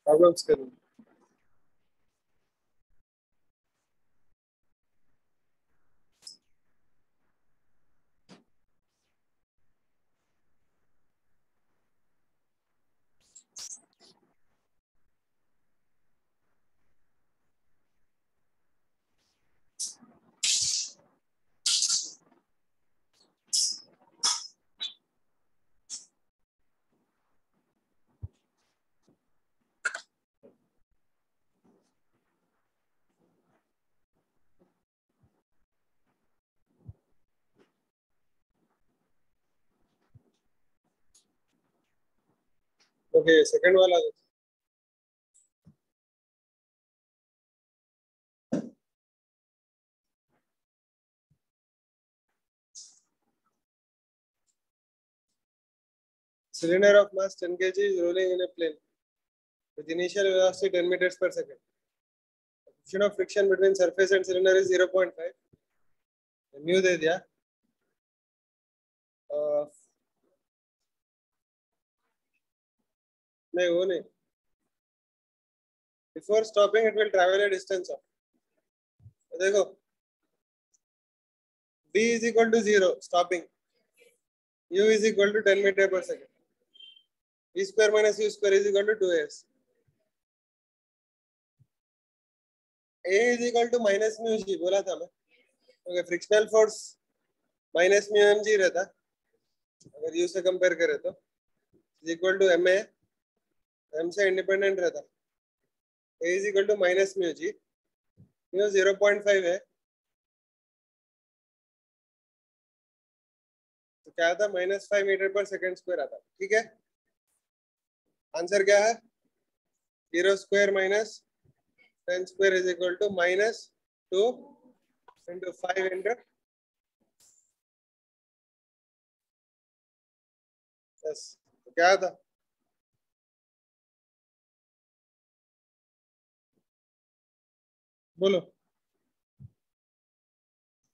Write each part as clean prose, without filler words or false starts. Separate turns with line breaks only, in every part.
Problems करूँ okay second वाला cylinder of mass 10 kg is rolling in a plane with initial velocity 10 meters per second. The coefficient of friction between surface and cylinder is 0.5. mu दे दिया नहीं वो नहीं. Before stopping it will travel a distance of, देखो v is equal to 0 stopping, u is equal to 10 meter per second, v square minus u square is equal to 2s. a is equal to minus mu g बोला था मैं. Okay frictional force minus mu M G रहता अगर यू से compare करें तो is equal to M A, M से इंडिपेंडेंट रहता. A is equal to minus mu G, mu 0.5 है तो क्या आता -5 मीटर पर सेकंड स्क्वायर आता. ठीक है आंसर क्या है 0 square minus 10 square is equal to -2 into 5 into yes. तो क्या था बोलो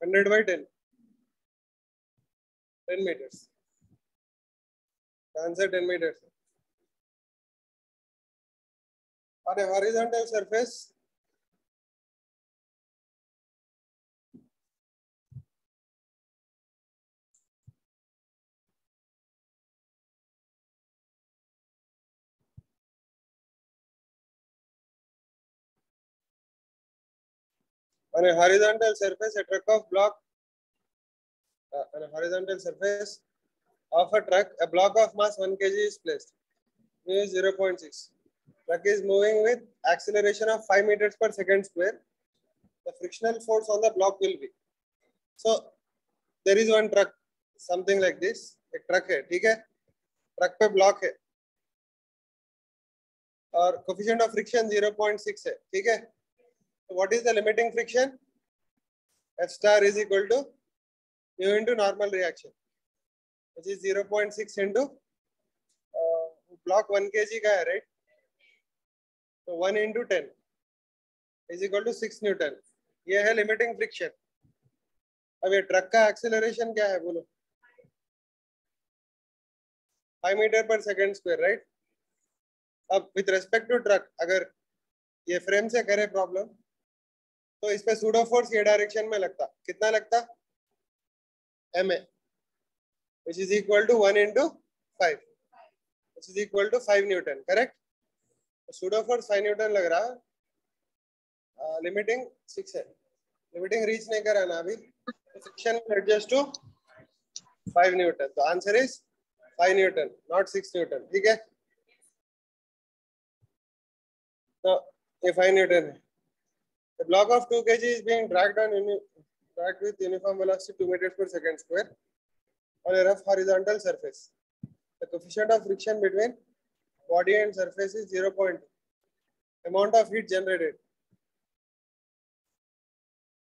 100/10 10 meters. Answer 10 meters. On a horizontal surface on a horizontal surface a truck of block on a horizontal surface of a truck a block of mass 1 kg is placed. Mu is 0.6. Truck is moving with acceleration of 5 meters per second square. The frictional force on the block will be. So there is one truck something like this. एक truck है ठीक है truck पे block है और coefficient of friction 0.6 है ठीक है. So what is the limiting friction? F star is equal to mu into normal reaction, which is 0.6 into block 1 kg का है right. So 1 into 10 is equal to 6 Newton. ये है limiting friction. अब ये truck का एक्सेलरेशन क्या है बोलो 5 मीटर पर सेकंड स्क्वायर राइट. अब विथ रेस्पेक्ट टू ट्रक अगर ये फ्रेम से करे प्रॉब्लम तो इस पे सूडो फोर्स ये डायरेक्शन में लगता कितना लगता ma which is equal to 1 into 5 which is equal to 5 Newton correct. Pseudo force 5 Newton लग रहा है. लिमिटिंग 6 है लिमिटिंग रीच नहीं करा ना अभी फ्रिक्शन एडजस्ट टू 5 न्यूटन. तो answer is 5 Newton not 6 Newton. ठीक है तो ये 5 न्यूटन है. The block of 2 kg is being dragged with uniform velocity 2 meters per second square on a rough horizontal surface. The coefficient of friction between body and surface is 0.2. Amount of heat generated.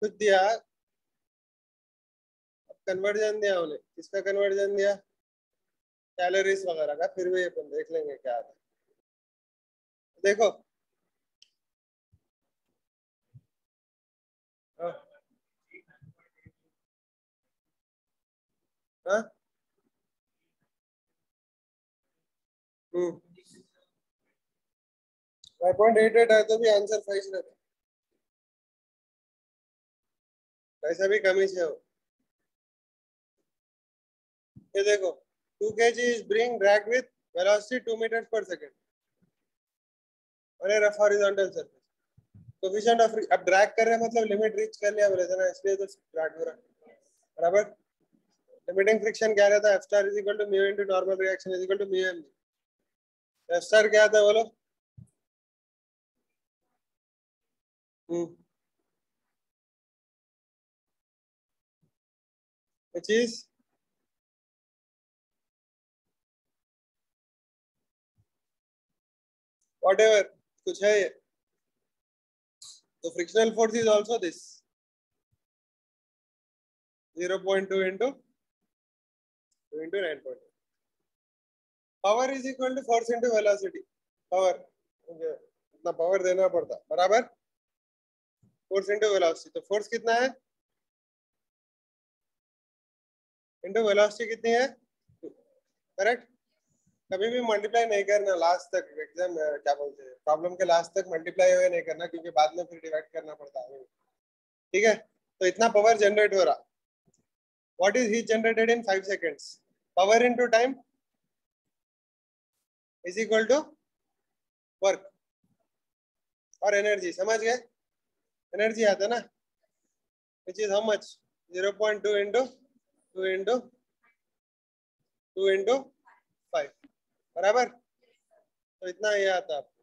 कुछ दिया conversion दिया उन्हें किसका conversion दिया calories वगैरह का. फिर भी अपन देख लेंगे क्या आता है. देखो हाँ हाँ 5.88 है तो भी आंसर 5 रहता, ऐसा भी कमी से हो। ये देखो 2 kg is being dragged with velocity 2 meters per second on a rough horizontal surface. Coefficient of, अब ड्रैग कर रहे हैं मतलब लिमिट रीच कर लिया बोले थे ना, इसलिए तो ड्रैग हो रहा है, बराबर। लिमिटिंग फ्रिक्शन क्या रहता है, F star is equal to mu into normal reaction is equal to mu M. F star क्या आता है बोलो? which is whatever कुछ है ये, तो frictional force is also this 0.2 into 2 into 9.2. Power is equal to force into velocity. Power इतना power देना पड़ता, बराबर फोर्स इंटू वेलोसिटी। तो फोर्स कितना है इंटू वेलोसिटी कितनी है, करेक्ट। कभी भी मल्टीप्लाई नहीं करना लास्ट तक, एग्जाम क्या बोलते हैं प्रॉब्लम के लास्ट तक मल्टीप्लाई हुए नहीं करना, क्योंकि बाद में फिर डिवाइड करना पड़ता है, ठीक है। तो इतना पावर जनरेट हो रहा, what is heat generated in 5 seconds, power into time is equal to work और एनर्जी, समझ गए? एनर्जी आता है ना, which is how much, 0.2 into 2 into 2 into 5, बराबर। तो इतना ये आता है आपको,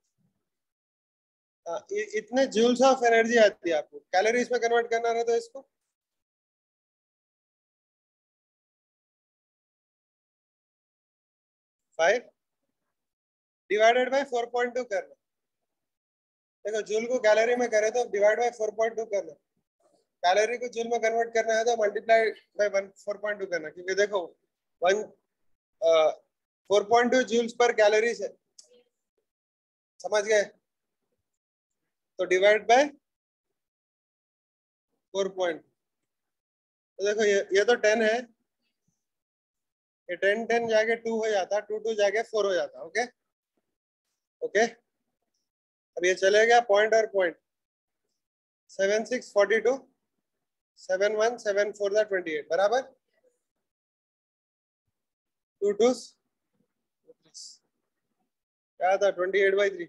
इतने जूल्स ऑफ एनर्जी आती है आपको। कैलोरीज में कन्वर्ट करना रहे तो इसको 5 डिवाइडेड बाय 4.2 करना। देखो जूल को कैलोरी में करे तो डिवाइड बाय 4.2 करना, कैलोरी को जूल में कन्वर्ट करना है तो मल्टीप्लाई बाय 4.2 करना, क्योंकि देखो 4.2 जूल्स पर कैलोरीज है, समझ गए? तो डिवाइड बाय 4. तो देखो ये तो 10 है, ये 10 जाके 2 हो जाता, 2 जाके 4 हो जाता, ओके ओके। अब ये चले गया पॉइंट और पॉइंट, 7 6 42 7 1 7 4 28, बराबर। 2 2 क्या था, 28/3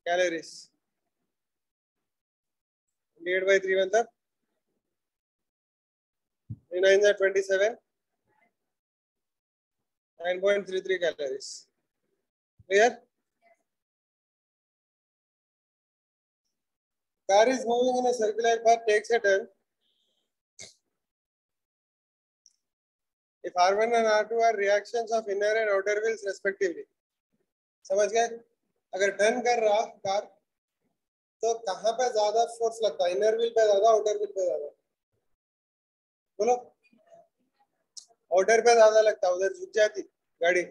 कैलोरीज। 28/3 मतलब 3 9 27, 9.33 calories. Clear? Car is moving in a circular path, takes a turn. If R1 and R2 are reactions of inner and outer wheels respectively. समझ गए? अगर टर्न कर रहा कार तो कहाँ पे ज्यादा फोर्स लगता है, इनर व्हील पे ज्यादा, आउटर व्हील पे ज्यादा? बोलो, आउटर पे ज्यादा लगता, उधर झुक जाती गाड़ी,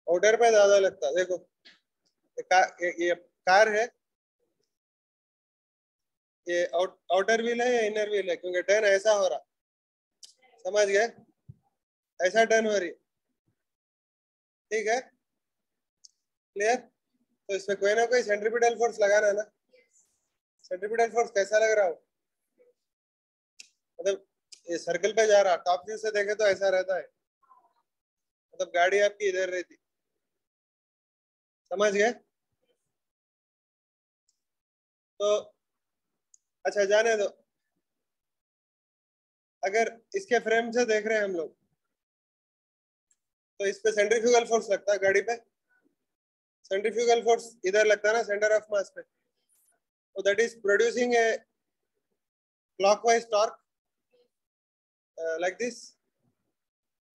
आउटर पे ज्यादा लगता। देखो ये कार है, ये आउटर व्हील है या इनर व्हील है, क्योंकि टर्न ऐसा हो रहा, समझ गए? ऐसा टर्न हो रही, ठीक है, क्लियर। तो इसमें कोई ना कोई सेंट्रीपिटल फोर्स लगाना है ना। सेंट्रीपिटल फोर्स कैसा लग रहा हो, मतलब ये सर्कल पे जा रहा, टॉप व्यू से देखे तो ऐसा रहता है, मतलब गाड़ी आपकी इधर रहती, समझ गए? तो अच्छा जाने दो, अगर इसके फ्रेम से देख रहे हैं हम लोग तो इस पे सेंट्रीफ्यूगल फोर्स लगता है गाड़ी पे, सेंट्रीफ्यूगल फोर्स इधर लगता है ना सेंटर ऑफ मास पे, तो that is producing A clockwise torque like this.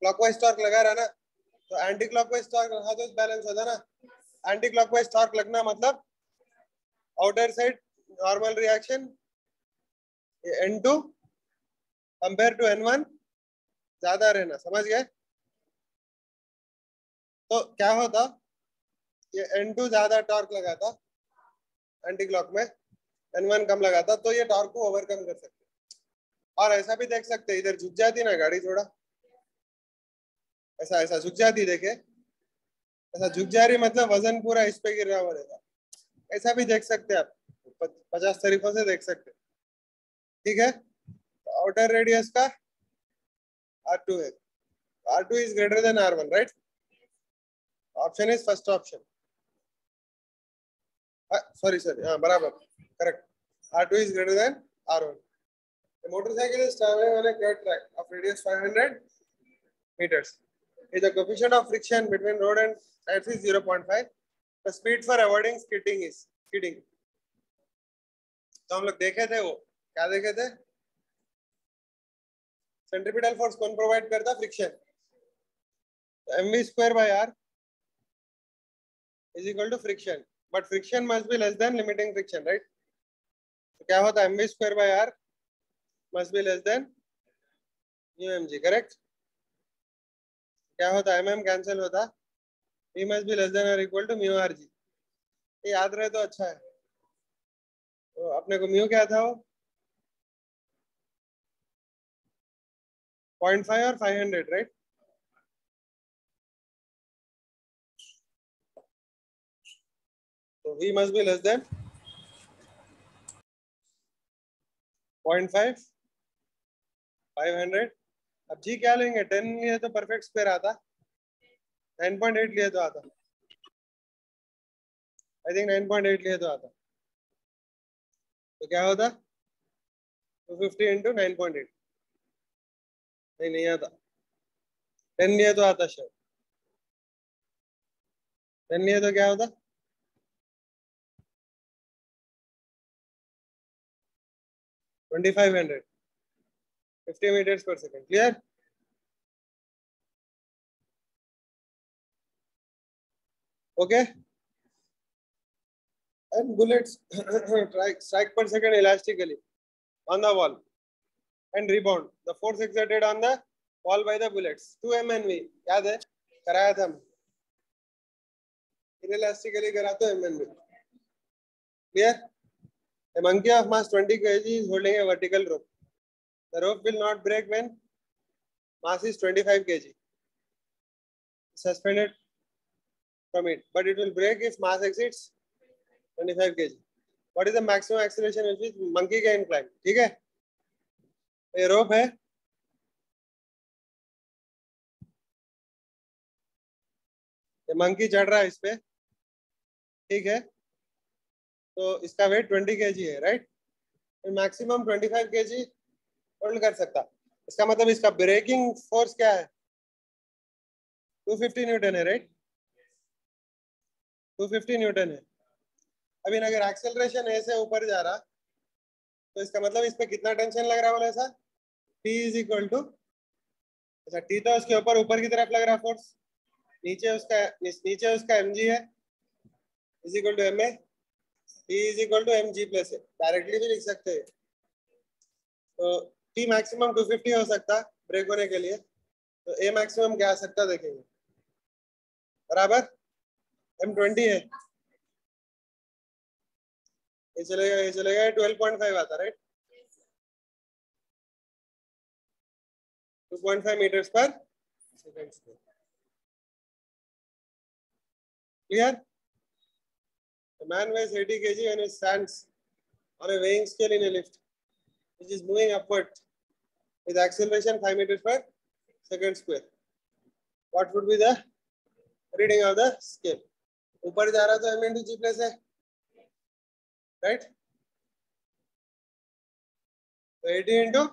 Clockwise torque लगा रहा ना, तो एंटी क्लॉकवाइज टॉर्क लगा तो बैलेंस होता ना। एंटी क्लॉकवाइज टॉर्क लगना मतलब outer side normal reaction N2 compare to N1 ज्यादा रहना, समझ गए? तो क्या होता, ये N2 ज्यादा टॉर्क लगाता एंटी क्लॉक में, N1 कम लगाता, तो ये टॉर्क को ओवरकम कर सकते। और ऐसा भी देख सकते, इधर झुक जाती ना गाड़ी थोड़ा, ऐसा ऐसा झुक जाती, देखे ऐसा झुक जा रही मतलब वजन पूरा इस पे गिर रहा बोलेगा, ऐसा भी देख सकते हैं आप, 50 तरीकों से देख सकते हैं। ठीक है, आउटर रेडियस का R2 है, R2 is greater than R1, right? Option is first option. Sorry, बराबर, correct. R2 is greater than R1. The motorcycle is traveling on a curved track of radius 500 meters. If the coefficient of friction between road and sides is 0.5, the speed for avoiding skidding is skidding. तो हम लोग देखे थे वो, क्या देखे थे? Centripetal force कौन प्रोवाइड करता? Friction. mv square by r is equal to friction, but friction must be less than limiting friction, right? तो क्या होता है? mv square by r must be less than mu mg, correct? क्या होता है? mm cancel होता, v must be less than or equal to mu rg. ये याद रहे तो अच्छा है. तो अपने को म्यू क्या था? वो 0.5 और 500, राइट? तो v must be less than 0.5, 500. अब जी क्या लेंगे? 10 लिए तो परफेक्ट स्क्वायर आता, 9.8 लिए तो आता, आई थिंक 9.8 लिए तो आता. तो क्या होता? 250 इंटू 9.8. नहीं आता. 10 लिए तो आता शायद. 10 लिए तो क्या होता? 2500, 50 meters per second. Clear? Okay. And bullets strike per second elastically on the wall and rebound. The force exerted on the wall by the bullets 2 MNV. याद है? कराया था हम. Inelastically करा तो MNV. Clear? A monkey of mass 20 kg is holding a vertical rope. The rope will not break when mass is 25 kg. Suspended from it, but it will break if mass exceeds 25 kg. What is the maximum acceleration with which monkey can climb? ठीक है? ये rope है. ये monkey चढ़ रहा है इस पे. ठीक है? तो इसका वेट 20 kg है, राइट? मैक्सिमम 25 kg होल्ड कर सकता. इसका मतलब इसका ब्रेकिंग फोर्स क्या है? 250 न्यूटन है, राइट? 250 न्यूटन है. अभी अगर एक्सेलरेशन ऐसे ऊपर जा रहा तो इसका मतलब इस पे कितना टेंशन लग रहा है? बोला ऐसा T इज इक्वल टू, अच्छा T तो उसके ऊपर की तरफ लग रहा फोर्स, नीचे उसका mg है, is equal to ma. T is equal to mg plus है. डायरेक्टली भी लिख सकते हैं. तो T मैक्सिमम 250 हो सकता ब्रेक होने के लिए, तो A मैक्सिमम क्या आ सकता देखेंगे. बराबर M20 है, ये चलेगा 12.5 आता, right? 2.5 meters per second square. Clear? The man weighs 80 kg and he stands on a weighing scale in a lift which is moving upward with acceleration 5 meters per second square. What would be the reading of the scale? ऊपर जा रहा तो m into g plus है, right? So 80 into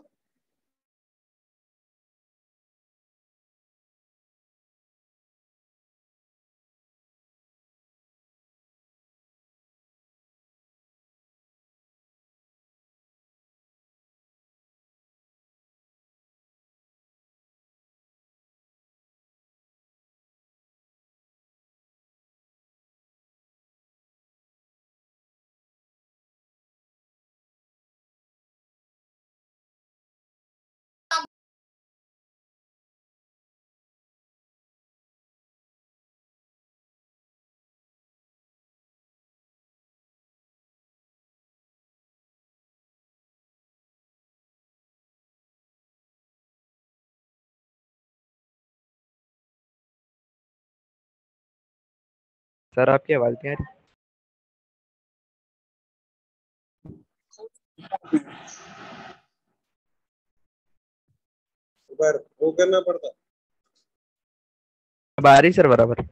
sir आपकी आवाज नहीं आ रही।
पर वो करना पड़ता।
अब आ रही सर बराबर।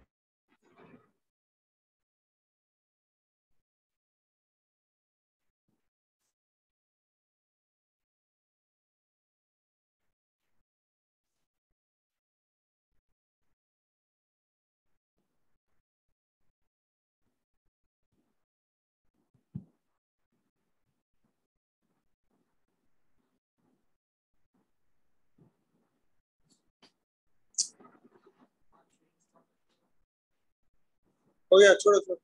हो गया, छोड़ो छोड़ो।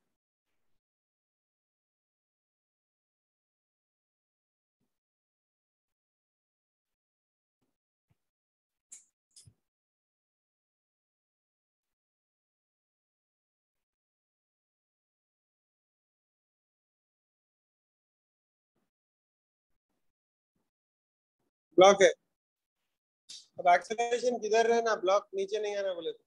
ब्लॉक है। अब एक्सेलरेशन किधर रहना, ब्लॉक नीचे नहीं आना बोले तो।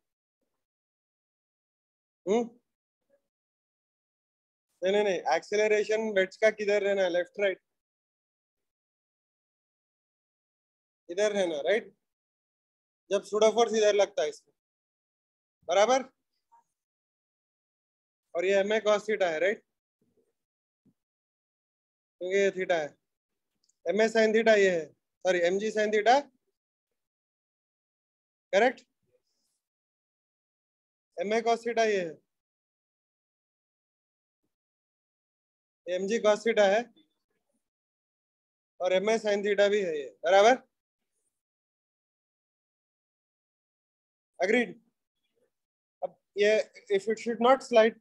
नहीं नहीं नहीं, एक्सेलरेशन वेट्स का किधर रहना है, लेफ्ट राइट? इधर रहना, राइट? जब सूडो फोर्स इधर लगता है इसमें, बराबर। और ये एम ए कॉस थीटा है, राइट? क्योंकि ये थीटा है। एम ए साइन थीटा ये है, sorry M G sine theta, correct. M A cos theta ये है, एम जी कॉस थीटा है, और एम ए साइन थीटा भी है ये, बराबर। अग्रीड। अब ये if it should not slide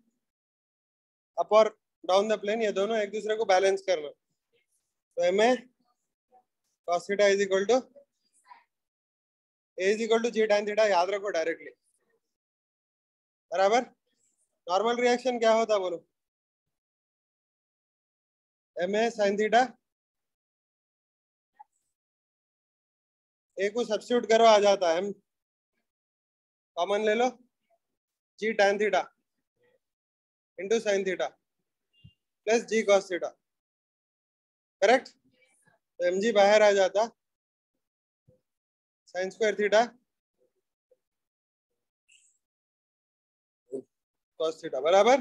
up और डाउन द प्लेन, ये दोनों एक दूसरे को बैलेंस करना। तो M A cos theta is equal to A is equal to G tan theta, याद रखो डायरेक्टली, बराबर। नॉर्मल रिएक्शन क्या होता बोलो? M A sine theta, A को सब्स्टिट्यूट करो, आ जाता है, एम कॉमन ले लो, G tan theta into sine theta plus G cos theta, correct. तो एम जी बाहर आ जाता, sine square theta cos theta, बराबर।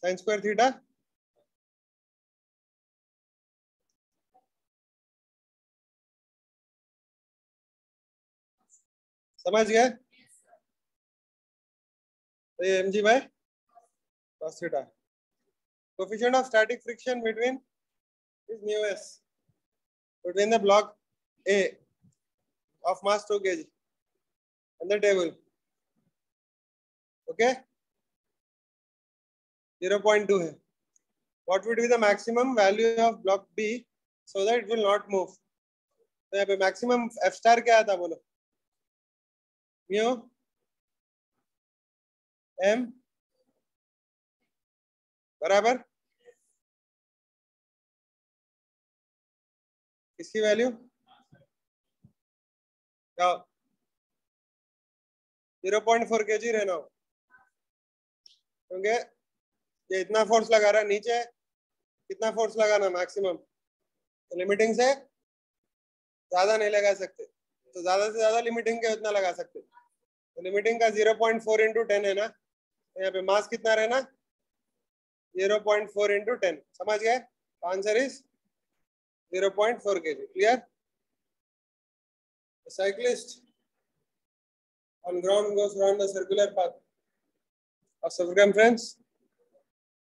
साइन स्क्वायर थीटा समझ गए? तो ये M G by cos theta. Coefficient of static friction between is mu S between the block A of mass 2 kg and the table. Okay, 0.2 है. What would be the maximum value of block B so that it will not move? तो यहाँ पे maximum F star क्या आता बोलो? Mu M बराबर किसकी value? 0.4 kg रहना हो, क्योंकि ये इतना फोर्स लगा रहा है नीचे, कितना फोर्स लगाना मैक्सिमम, तो लिमिटिंग से ज्यादा नहीं लगा सकते, तो ज्यादा से ज्यादा लिमिटिंग के उतना लगा सकते, तो लिमिटिंग का 0.4 इंटू 10 है ना, तो यहाँ पे मास कितना रहना? 0.4 इंटू 10, समझ गए? Answer is 0.4 kg. Clear? A cyclist on ground goes around the circular path of circumference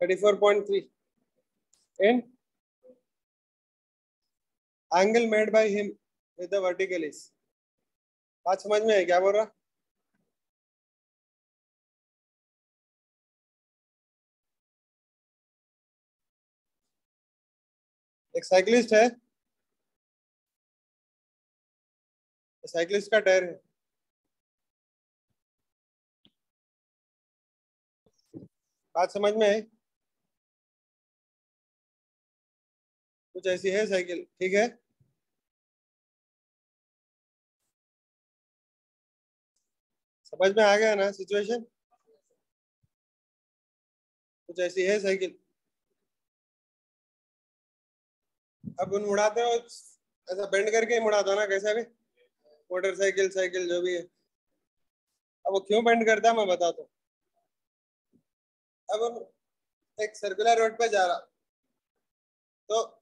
34.3 in angle made by him with the vertical is. बात समझ में है क्या बोल रहा? एक साइक्लिस्ट है, साइक्लिस्ट का टायर है, बात समझ में है? कुछ ऐसी है साइकिल, ठीक है? समझ में आ गया ना सिचुएशन? कुछ ऐसी है साइकिल। अब उन मुड़ाते हो ऐसा बेंड करके ही मुड़ाता हो ना, कैसा भी मोटरसाइकिल साइकिल जो भी है। अब वो क्यों बेंड करता है मैं बताता हूँ। अब हम एक सर्कुलर रोड पे जा रहा, तो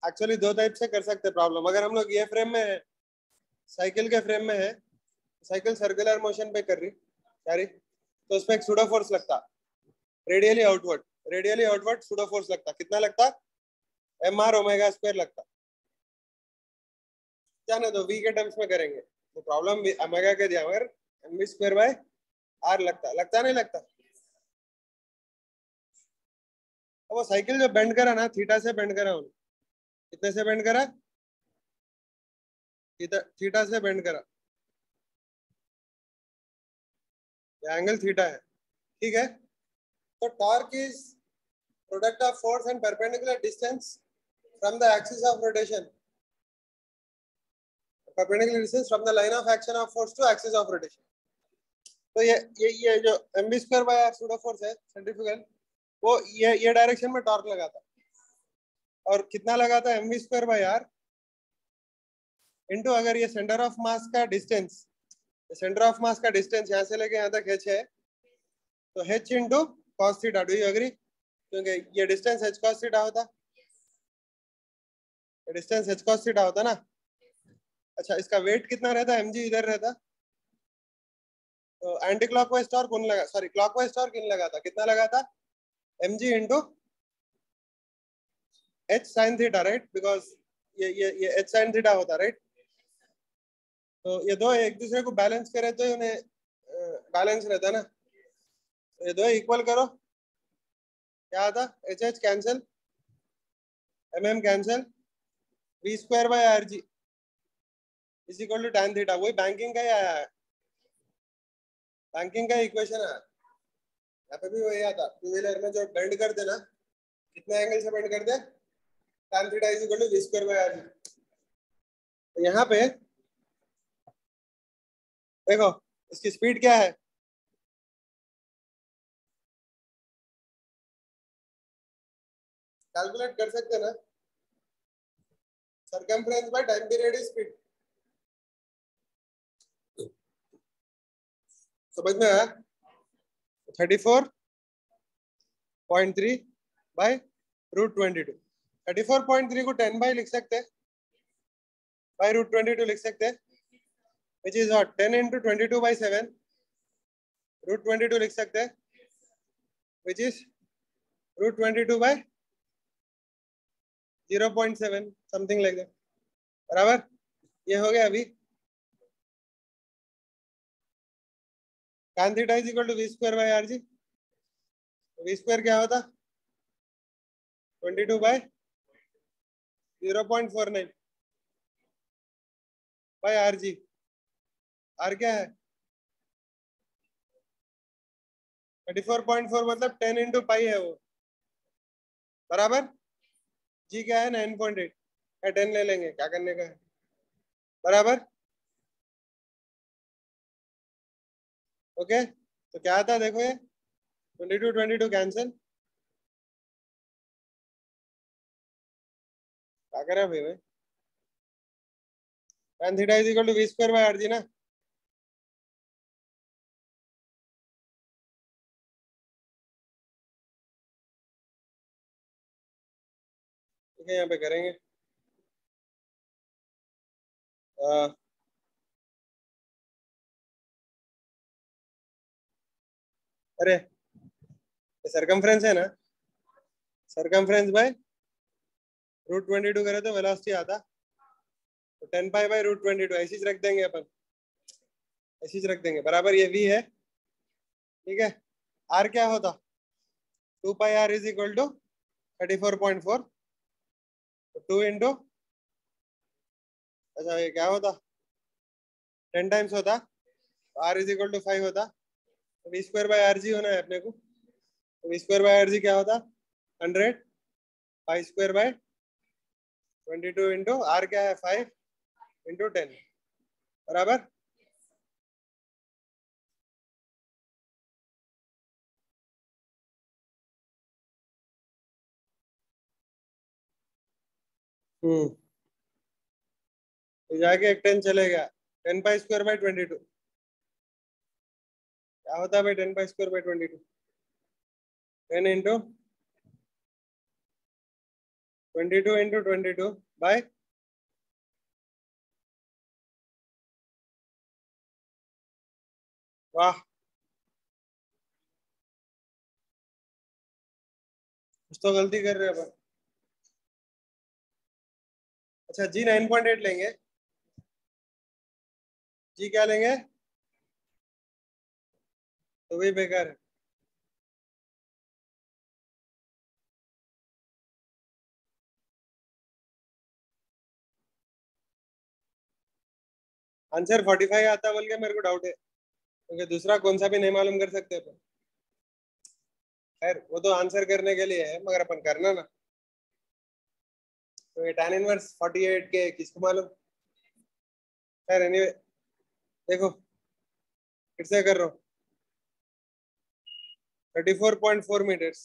एक्चुअली दो टाइप से कर सकते प्रॉब्लम। अगर हम लोग ये फ्रेम में है, साइकिल के फ्रेम में है, साइकिल सर्कुलर मोशन पे कर रही सारी, तो उसमें एक सूडो फोर्स लगता, radially outward. Radially outward pseudo force लगता, कितना लगता? mr ओमेगा स्क्वायर लगता। जाने दो, वी के टर्म्स में करेंगे तो प्रॉब्लम ओमेगा के दिया, मगर M V square by R लगता, लगता नहीं लगता? अब वो साइकिल जो बेंड करा ना, थीटा से बेंड करा उन्होंने। कितने से बेंड करा? थीटा से बेंड करा, एंगल थीटा है, ठीक है। तो torque is product of force and perpendicular distance from the axis of rotation, perpendicular distance from the line of action of force to axis of rotation. तो ये जो M B square by R pseudo force है centrifugal, वो ये direction में torque लगाता, और कितना लगाता? M B square by R into, अगर ये सेंटर ऑफ मास का डिस्टेंस, सेंटर ऑफ मास का डिस्टेंस यहाँ से लेके यहाँ तक h है, तो h into cos theta. Do you agree? क्योंकि ये डिस्टेंस h cos थीटा होता, ये डिस्टेंस h cos थीटा होता ना। अच्छा, इसका वेट कितना रहता? mg इधर रहता, तो एंटी क्लॉकवाइज टॉर्क कौन लगा, सॉरी क्लॉकवाइज टॉर्क इन लगाता, कितना लगाता? mg into h sin theta, right? Because ये h sin थीटा होता, राइट? तो ये दो एक दूसरे को बैलेंस करे तो उन्हें बैलेंस रहता ना। तो ये दो इक्वल करो, क्या आता? H H cancel, M M cancel, V square by R G is equal to tan theta. वही बैंकिंग का ही आया है, बैंकिंग का इक्वेशन है। यहाँ पे भी वही आता, टू व्हीलर में जो बेंड करते ना, कितने एंगल से बेंड करते? tan theta is equal to V square by R G. तो यहाँ पे देखो, इसकी स्पीड क्या है? कैलकुलेट कर सकते ना, circumference by time period is speed. समझ में आया? 34.3 बाय √22। 34.3 को 10 बाई लिख सकते, बाय √22 लिख सकते, विच इज व्हाट 10 इंटू 22/7 √22 लिख सकते, which is √22/0.7 something like that. बराबर, ये हो गया। अभी tan theta is equal to V square by R G. V square क्या होता? 22/0.49 बाय आर जी। आर क्या है? 34.4 मतलब 10 इंटू पाई है वो, बराबर। जी क्या है? 9.8 या 10 ले लेंगे, क्या करने का है, बराबर। ओके, तो क्या आता है देखो, ये 22 कैंसिल, क्या करें अभी भाई? tan theta is equal to V square by R G ना। ठीक है, यहाँ पे करेंगे। अरे, ये सरकमफ्रेंस है ना, सरकमफ्रेंस बाय √22 करे तो वेलोसिटी आता, तो 10 पाई बाय √22 ऐसे ही रख देंगे अपन, ऐसे ही रख देंगे, बराबर। ये v है, ठीक है। r क्या होता? 2 पाई r इज इक्वल टू 34.4, तो 2 इंटू, अच्छा ये क्या होता? 10 टाइम्स होता, r इज इक्वल टू 5 होता, तो V square by R G होना है अपने को। तो V square by R G क्या होता? 100 pi square by 22 into R क्या है? 5 इंटू 10, बराबर। तो जाके एक 10 चलेगा, 10 पाई स्क्वायर बाय 22 क्या होता है भाई? 10 pi square by 22 10 into 22 into 22 by वाह, कुछ तो गलती कर रहे हैं अपन। अच्छा जी 9.8 लेंगे, जी क्या लेंगे? तो वही बेकार है। आंसर 45 आता बोल के मेरे को डाउट है, क्योंकि दूसरा कौन सा भी नहीं मालूम कर सकते अपन। खैर वो तो आंसर करने के लिए है, मगर अपन करना ना। तो ये tan इनवर्स 48 के किसको मालूम? खैर एनीवे, देखो फिर से कर रहा हूँ। 34.4 मीटर्स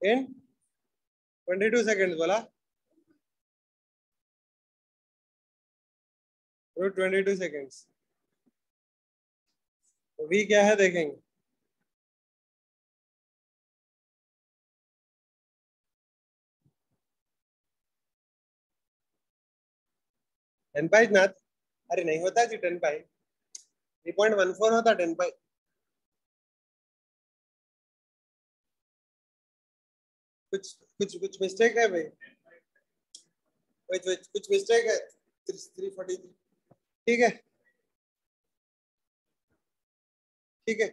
इन 22 सेकेंड्स बोला। Root 22 seconds. तो v क्या है देखेंगे। टेन पाई ना, अरे नहीं होता जी 10 पाई, 3.14 होता 10 पाई। कुछ मिस्टेक है भाई, कुछ मिस्टेक है। 343 ठीक है, ठीक है।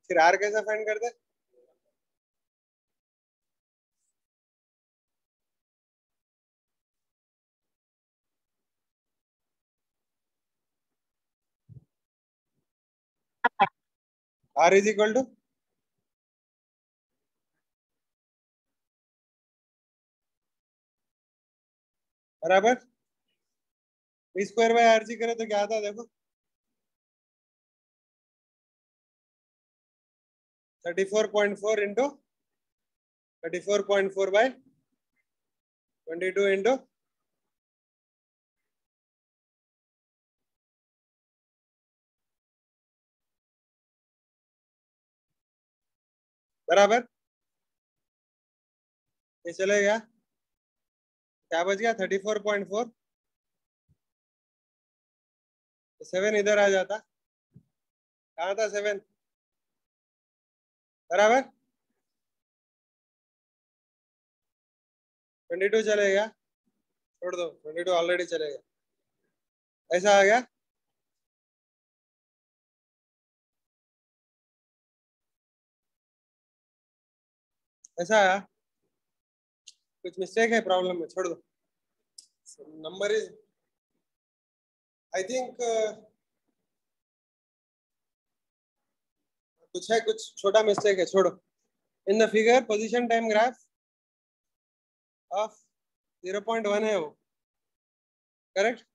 फिर आर कैसा फाइंड करते? आर इज इक्वल टू बराबर B square by R G करे तो क्या आता देखो। 34.4 इंटू 34.4 बाय 22 इंटू बराबर, ये चलेगा। क्या बच गया? 34.4, 7 इधर आ जाता। कहाँ था 7? बराबर 22 चलेगा, छोड़ दो 22 ऑलरेडी चलेगा। ऐसा आ गया। ऐसा आया, कुछ मिस्टेक है प्रॉब्लम में, छोड़ दो। नंबर इज आई थिंक कुछ है, कुछ छोटा मिस्टेक है, छोड़ो। In the figure position time graph of 0.1 है वो, correct.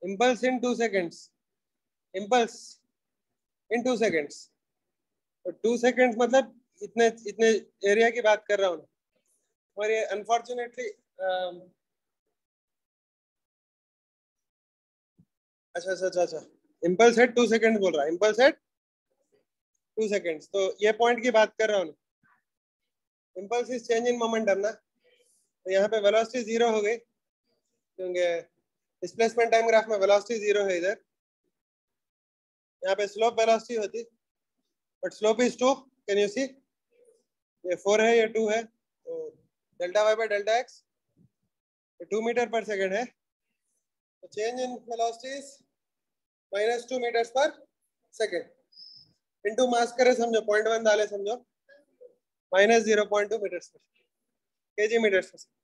Impulse in 2 seconds, impulse in 2 seconds. तो 2 सेकेंड्स मतलब इतने इतने एरिया की बात कर रहा हूँ। और ये अनफॉर्चुनेटली अच्छा अच्छा अच्छा अच्छा, इम्पल्स एट 2 सेकेंड बोल रहा है, इम्पल्स एट 2 सेकेंड्स। तो ये पॉइंट की बात कर रहा हूँ। Impulse is change in momentum ना, तो यहाँ पे वेलोसिटी जीरो हो गई, क्योंकि डिस्प्लेसमेंट टाइम ग्राफ में वेलोसिटी जीरो है इधर। यहाँ पे स्लोप वेलोसिटी होती, but slope is 2, can you see? ये 4 है, ये 2 है, तो delta Y by delta X 2 metre per second है। तो change in velocity is -2 metres per second into mass करे समझो, 0.1 डाले समझो, -0.2 मीटर्स पर kg meters per second.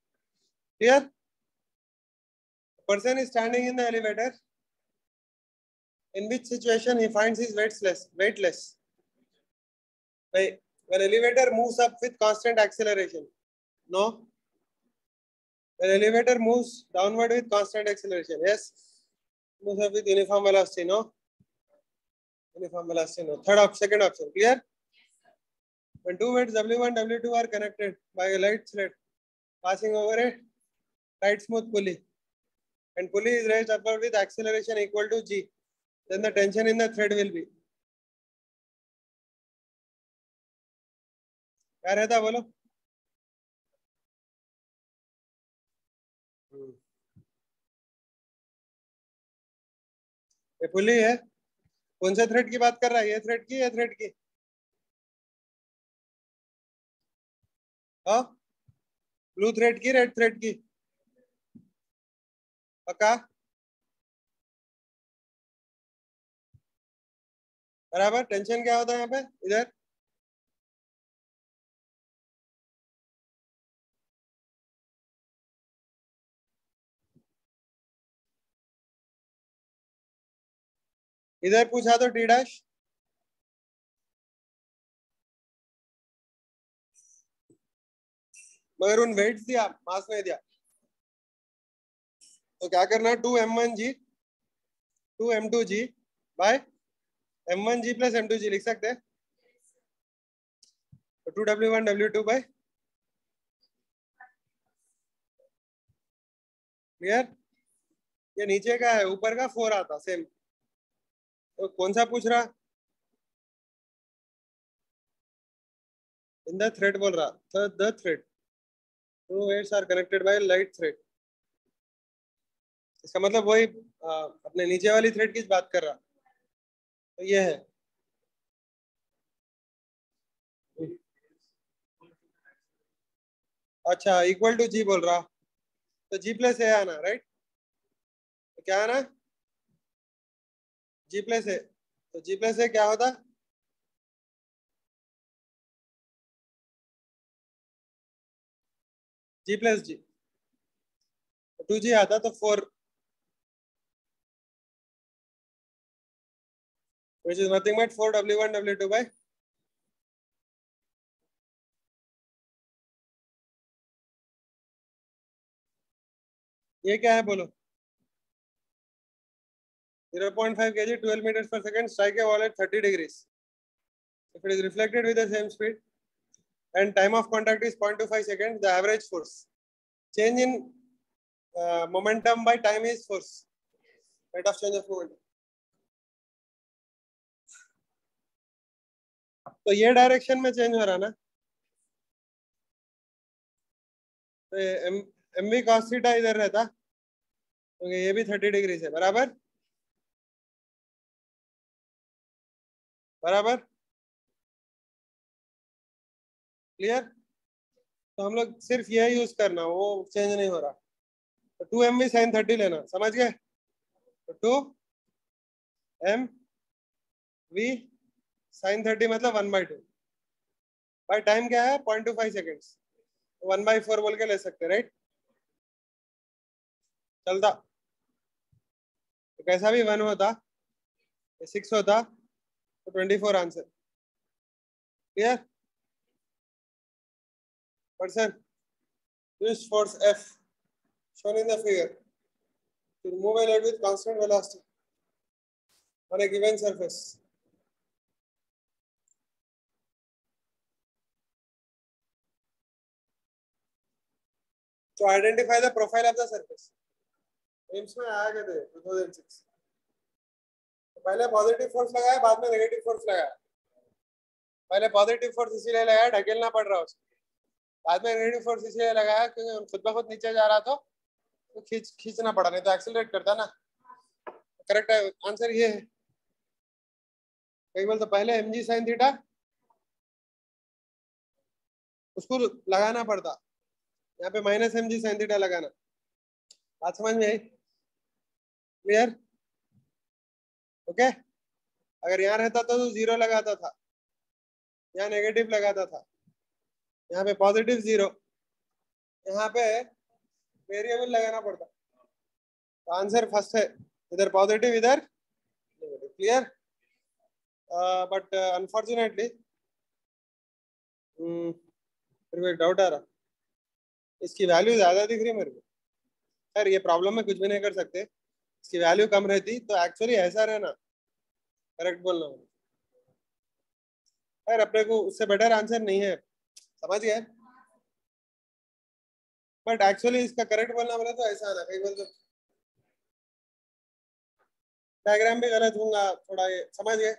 Clear? Person is standing in the elevator. In which situation he finds his weightless? When elevator moves up with constant acceleration. No. When elevator moves downward with constant acceleration. Yes. with uniform velocity, no? Uniform velocity, no. Second option, clear? When two weights W1, W2 are connected by a light thread passing over a tight smooth pulley, and pulley is raised upward with acceleration equal to G, then the tension in the thread will be. क्या रहता है बोलो? ये पुली है, कौन से thread की बात कर रहा है? ये थ्रेड की, ये थ्रेड की? हाँ, ब्लू थ्रेड की, रेड थ्रेड की? पक्का? बराबर। टेंशन क्या होता है यहाँ पे? इधर इधर पूछा तो टी डैश, मगर उन वेट्स दिया, मास नहीं दिया। तो क्या करना? 2m1g 2m2g bye m1g plus m2g लिख सकते हैं। तो 2w1 w2 बाय, क्लियर? ये नीचे का है, ऊपर का 4 आता सेम। तो कौन सा पूछ रहा? इन द थ्रेड बोल रहा, the thread, two weights are connected by light thread. इसका मतलब वही अपने नीचे वाली थ्रेड की बात कर रहा। तो ये है, अच्छा, इक्वल टू जी बोल रहा, तो जी प्लस ए आना, राइट? तो क्या आना? जी प्लस ए। तो जी प्लस ए क्या होता? जी प्लस जी, 2g आता तो 4, which is nothing but 4w1 w2 by, ये क्या है बोलो? 0.5 kg 12 meters per second strike a wall at 30 degrees. If it is reflected with the same speed and time of contact is 0.25 seconds, the average force change in momentum by time is force, rate of change of momentum. तो ये direction में change हो रहा ना, तो M we cos theta इधर रहता, क्योंकि ये भी 30 डिग्री से बराबर, बराबर, क्लियर? तो हम लोग सिर्फ ये यूज करना, वो चेंज नहीं हो रहा। तो 2 mv sin 30 लेना, समझ गए? तो 2 mv sin 30 मतलब 1/2 बाय टाइम क्या है? 0.25 सेकेंड्स, 1/4 बोल के ले सकते, राइट? चलता तो कैसा भी 1 होता, 6 होता, तो 24 answer, clear? Person use force F shown in the figure to move a lead with constant velocity on a given surface. To identify the profile of the surface. AIIMS में आया गए थे 2006। तो पहले पॉजिटिव फोर्स लगाया, बाद में negative force लगाया। पहले पॉजिटिव फोर्स इसीलिए लगाया, ढकेलना पड़ रहा उसको। बाद में नेगेटिव फोर्स इसलिए लगाया क्योंकि खुद ब खुद नीचे जा रहा तो खींचना पड़ा, नहीं तो एक्सेलरेट करता ना। करेक्ट आंसर ये है। कई बोल तो पहले mg sin थीटा उसको लगाना पड़ता, यहाँ पे माइनस mg sin थीटा लगाना। बात समझ में आई? क्लियर? ओके। अगर यहाँ रहता तो 0 लगाता था, यहाँ नेगेटिव लगाता था, यहाँ पे पॉजिटिव 0, यहाँ पे वेरिएबल लगाना पड़ता। तो आंसर फर्स्ट है, इधर पॉजिटिव इधर नेगेटिव, क्लियर? बट अनफॉर्चुनेटली मेरे को एक डाउट आ रहा, इसकी वैल्यू ज्यादा दिख रही है मेरे को। सर ये प्रॉब्लम में कुछ भी नहीं कर सकते, इसकी वैल्यू कम रहती तो एक्चुअली ऐसा रहना करेक्ट बोलना होगा। यार अपने को उससे बेटर आंसर नहीं है, समझ गए? बट एक्चुअली इसका करेक्ट बोलना बोले तो ऐसा आना, कहीं बोल तो डायग्राम भी गलत होगा थोड़ा, ये समझ गए?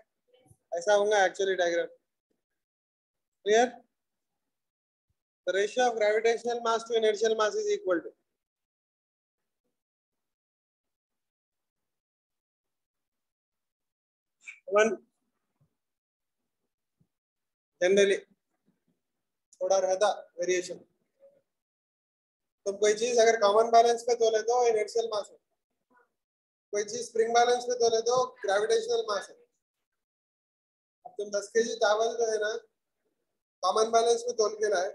ऐसा होगा actually diagram. Clear? The ratio of gravitational mass to inertial mass is equal to one. Generally थोड़ा रहता वेरिएशन। तो कोई चीज अगर कॉमन बैलेंस पे तोले तो इनर्शियल मास है, कोई चीज स्प्रिंग बैलेंस पे तोले तो ग्रेविटेशनल मास है। अब तुम 10 केजी चावल जो है ना कॉमन बैलेंस पे तोल के लाए,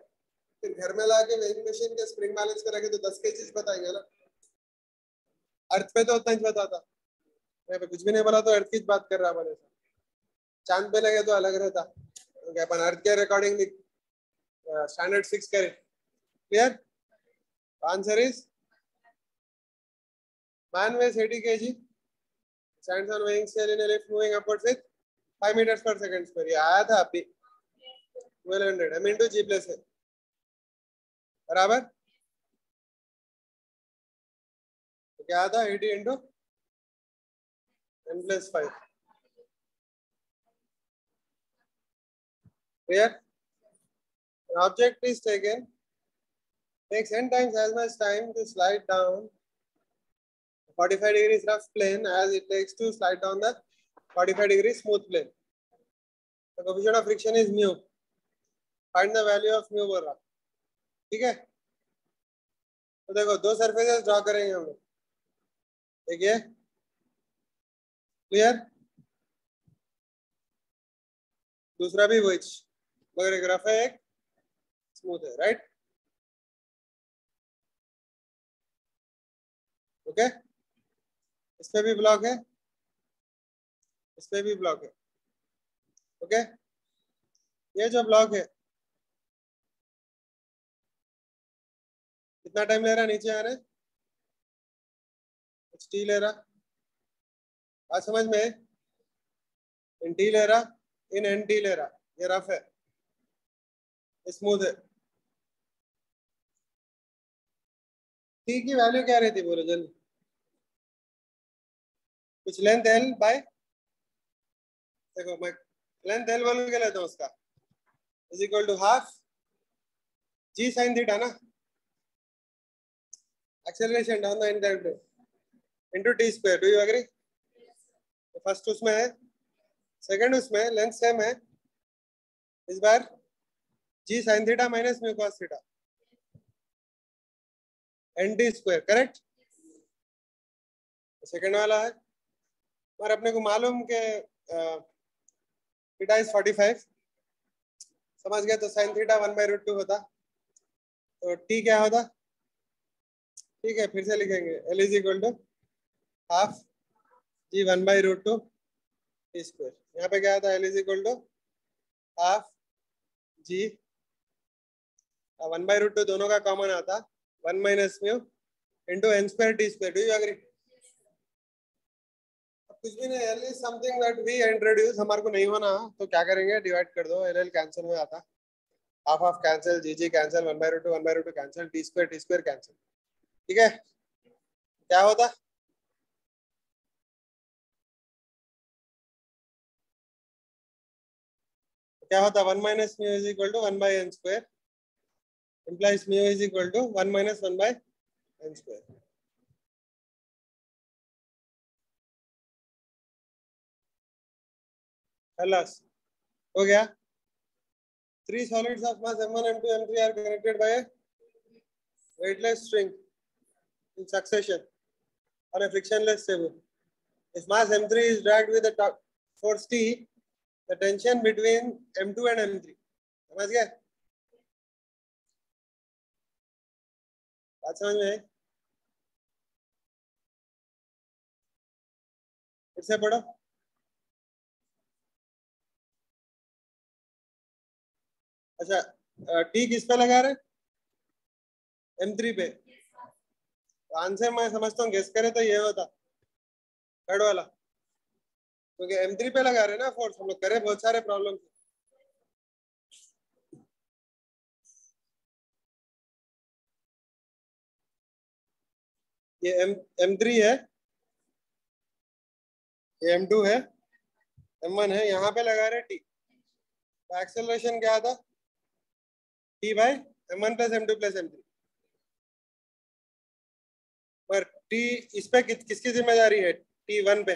फिर घर में लाके वेइंग मशीन के स्प्रिंग बैलेंस पे रखे तो 10 केजी बताएंगे ना। अर्थ पे तो उतना ही बताता, मैं कुछ भी नहीं बोला तो अर्थ की बात कर रहा बोले। चांद पे लगे तो अलग रहता, तो अपन अर्थ के अकॉर्डिंग स्टैंडर्ड 6 करें। Clear? Answer is man weighs 80 kg, stands on weighing scale in a lift moving upwards with 5 meters per second square। ये आया था अभी 1200 m into g plus है बराबर, तो क्या आता 80 into n plus 5। Clear? An object is taken, takes n times as much time to slide down 45 degrees rough plane as it takes to slide down the 45 degrees smooth plane। The coefficient of friction is mu। Find the value of mu बोल रहा। ठीक है, तो देखो दो surfaces draw करेंगे हम लोग, ठीक है? क्लियर? दूसरा भी वही, मगर एक रफ है एक स्मूथ है, राइट? ओके, इस पे भी ब्लॉक है, इस पे भी ब्लॉक है। ओके, ये जो ब्लॉक है कितना टाइम ले रहा है नीचे आने? एच टी ले रहा, बात समझ में? इन टी ले रहा, इन एन टी ले रहा। ये रफ है, स्मूथ है। टी की वैल्यू क्या रहती बोलो जल्दी? कुछ लेंथ एल बाय, देखो मैं लेंथ एल बोल के लेता हूँ, उसका is equal to half G sine theta ना, acceleration down the inclined plane into T square. Do you agree? तो फर्स्ट उसमें है, सेकंड उसमें लेंथ सेम है, इस बार G sine theta minus mu cos theta N T square, correct? Second वाला है, और अपने को मालूम के थीटा इज 45, समझ गया? तो साइन थीटा 1/√2 होता, तो टी क्या होता? ठीक है, फिर से लिखेंगे, L is equal to half G 1/√2 T square. यहाँ पे क्या आता है? L is equal to half G 1/√2 दोनों का कॉमन आता 1 minus mu into N square T square. Do you agree? कुछ भी नहीं, L is something that we introduce, हमारे को नहीं होना तो क्या करेंगे? डिवाइड कर दो, एल एल कैंसिल में आता, half half cancel, G G cancel, 1/√2 cancel, T square cancel. ठीक है, क्या होता? क्या होता? 1 minus mu is equal to 1/n square, implies mu is equal to 1 minus 1/n square। खलास हो गया। Three solids of mass m1, m2, m3 are connected by a weightless string in succession on a frictionless table। If mass m3 is dragged with a force T, the tension between m2 and m3, समझ गए? बात समझ में है? फिर से पढ़ो। अच्छा, टी किस पे लगा रहे? m3 पे। आंसर मैं समझता हूँ गेस करे तो ये होता, थर्ड वाला, क्योंकि M3 पे लगा रहे ना फोर्स, हम लोग करे बहुत सारे प्रॉब्लम। ये M3 है, ये M2 है, M1 है, यहाँ पे लगा रहे T। तो एक्सेलरेशन क्या था? T by M1 plus M2 plus M3। पर T इस पे किसकी जिम्मेदारी है? T1 पे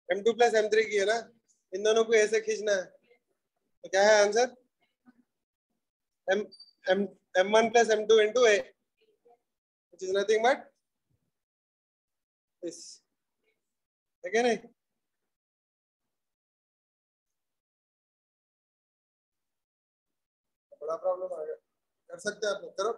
M2 प्लस M3 की है ना, इन दोनों को ऐसे खींचना है। तो क्या है answer? M M M1 plus M2 into A, which is nothing but this, ठीक है नहीं? बड़ा प्रॉब्लम आ गया, कर सकते हैं आप लोग, करो।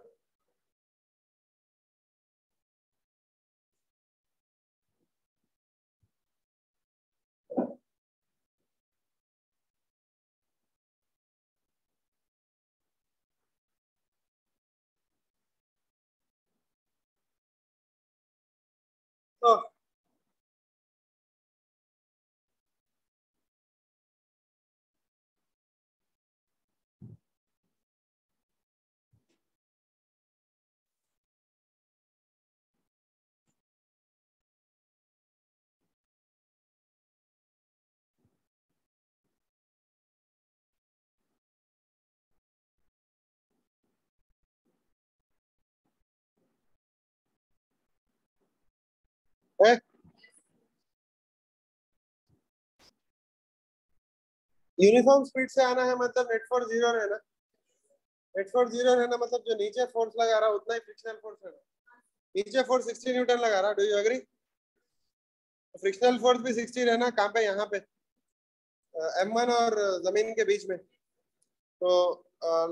तो यूनिफॉर्म स्पीड से आना है मतलब नेट फोर्स जीरो रहना। नेट फोर्स जीरो रहना मतलब जो नीचे फोर्स लगा रहा है उतना ही फ्रिक्शनल फोर्स रहना। नीचे फोर्स 60 न्यूटन लगा रहा, do you agree? Frictional force भी 60 रहना, कहाँ पे? यहाँ पे M1 और जमीन के बीच में। तो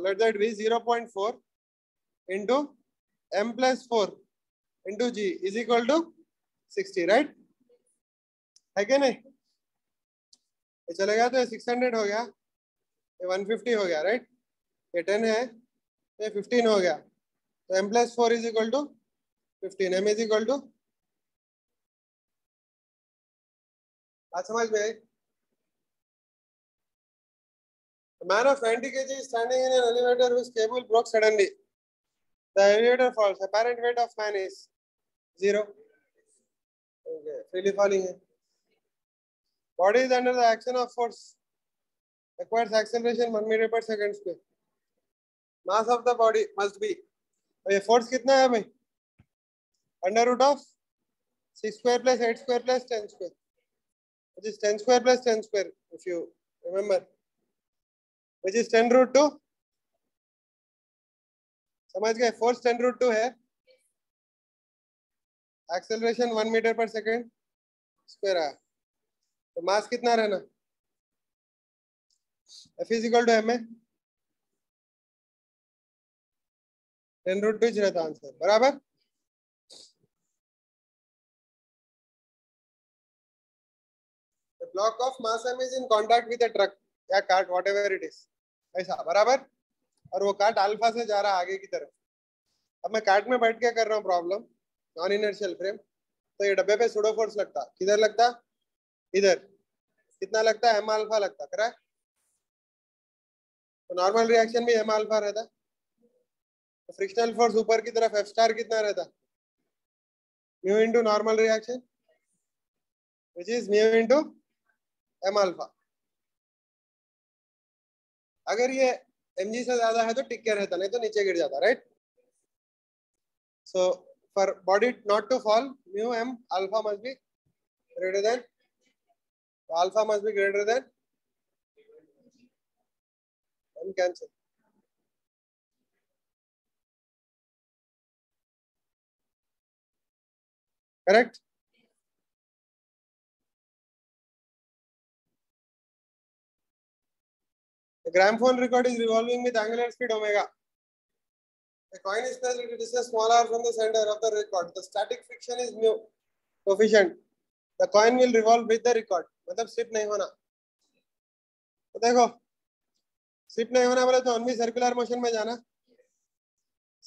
let that be 0.4 into M plus 4 into G is equal to 60, right? है क्या नहीं? ये चलेगा तो ये 600 हो गया, ये 150 हो गया, राइट? ये 10 है, ये 15 हो गया। तो M plus 4 is equal to 15, M is equal to, बात समझ में आई? A man of 90 kg is standing in an elevator whose cable broke suddenly. The elevator falls. Apparent weight of man is 0. Okay, freely falling है. Body is under the action of force. Requires acceleration 1 meter per second square. Mass of the body must be. ये force कितना है भाई? Under root of 6 square plus 8 square plus 10 square. Which is 10 square plus 10 square, if you remember. Which is 10 root 2. समझ गए? Force 10 root 2 है. Acceleration 1 meter per second square आया. तो मास कितना रहना? F is equal to M है, 10 root 2 रहता answer, बराबर? The block of mass M is in contact with a truck या cart, whatever it is, ऐसा, बराबर? और वो कार्ट अल्फा से जा रहा है आगे की तरफ। अब मैं कार्ट में बैठ के कर रहा हूँ प्रॉब्लम, नॉन इनर्शियल फ्रेम, तो ये डब्बे पे सूडो फोर्स लगता, किधर लगता? इधर। कितना लगता है? M अल्फा लगता, करेक्ट? तो नॉर्मल रिएक्शन भी M अल्फा रहता। तो फ्रिक्शनल फोर्स ऊपर की तरफ F स्टार कितना रहता? Mu into normal reaction, which is mu into M alpha. अगर ये mg से ज्यादा है तो टिक के रहता, नहीं तो नीचे गिर जाता, right? So for body not to fall, mu M alpha must be greater than, alpha must be greater than M cancel, correct? The gramophone record is revolving with angular speed omega. The coin is placed at a distance smaller from the center of the record. The static friction is mu coefficient. The coin will revolve with the record. मतलब slip नहीं होना। तो देखो, slip नहीं होना बोले तो only circular motion में जाना।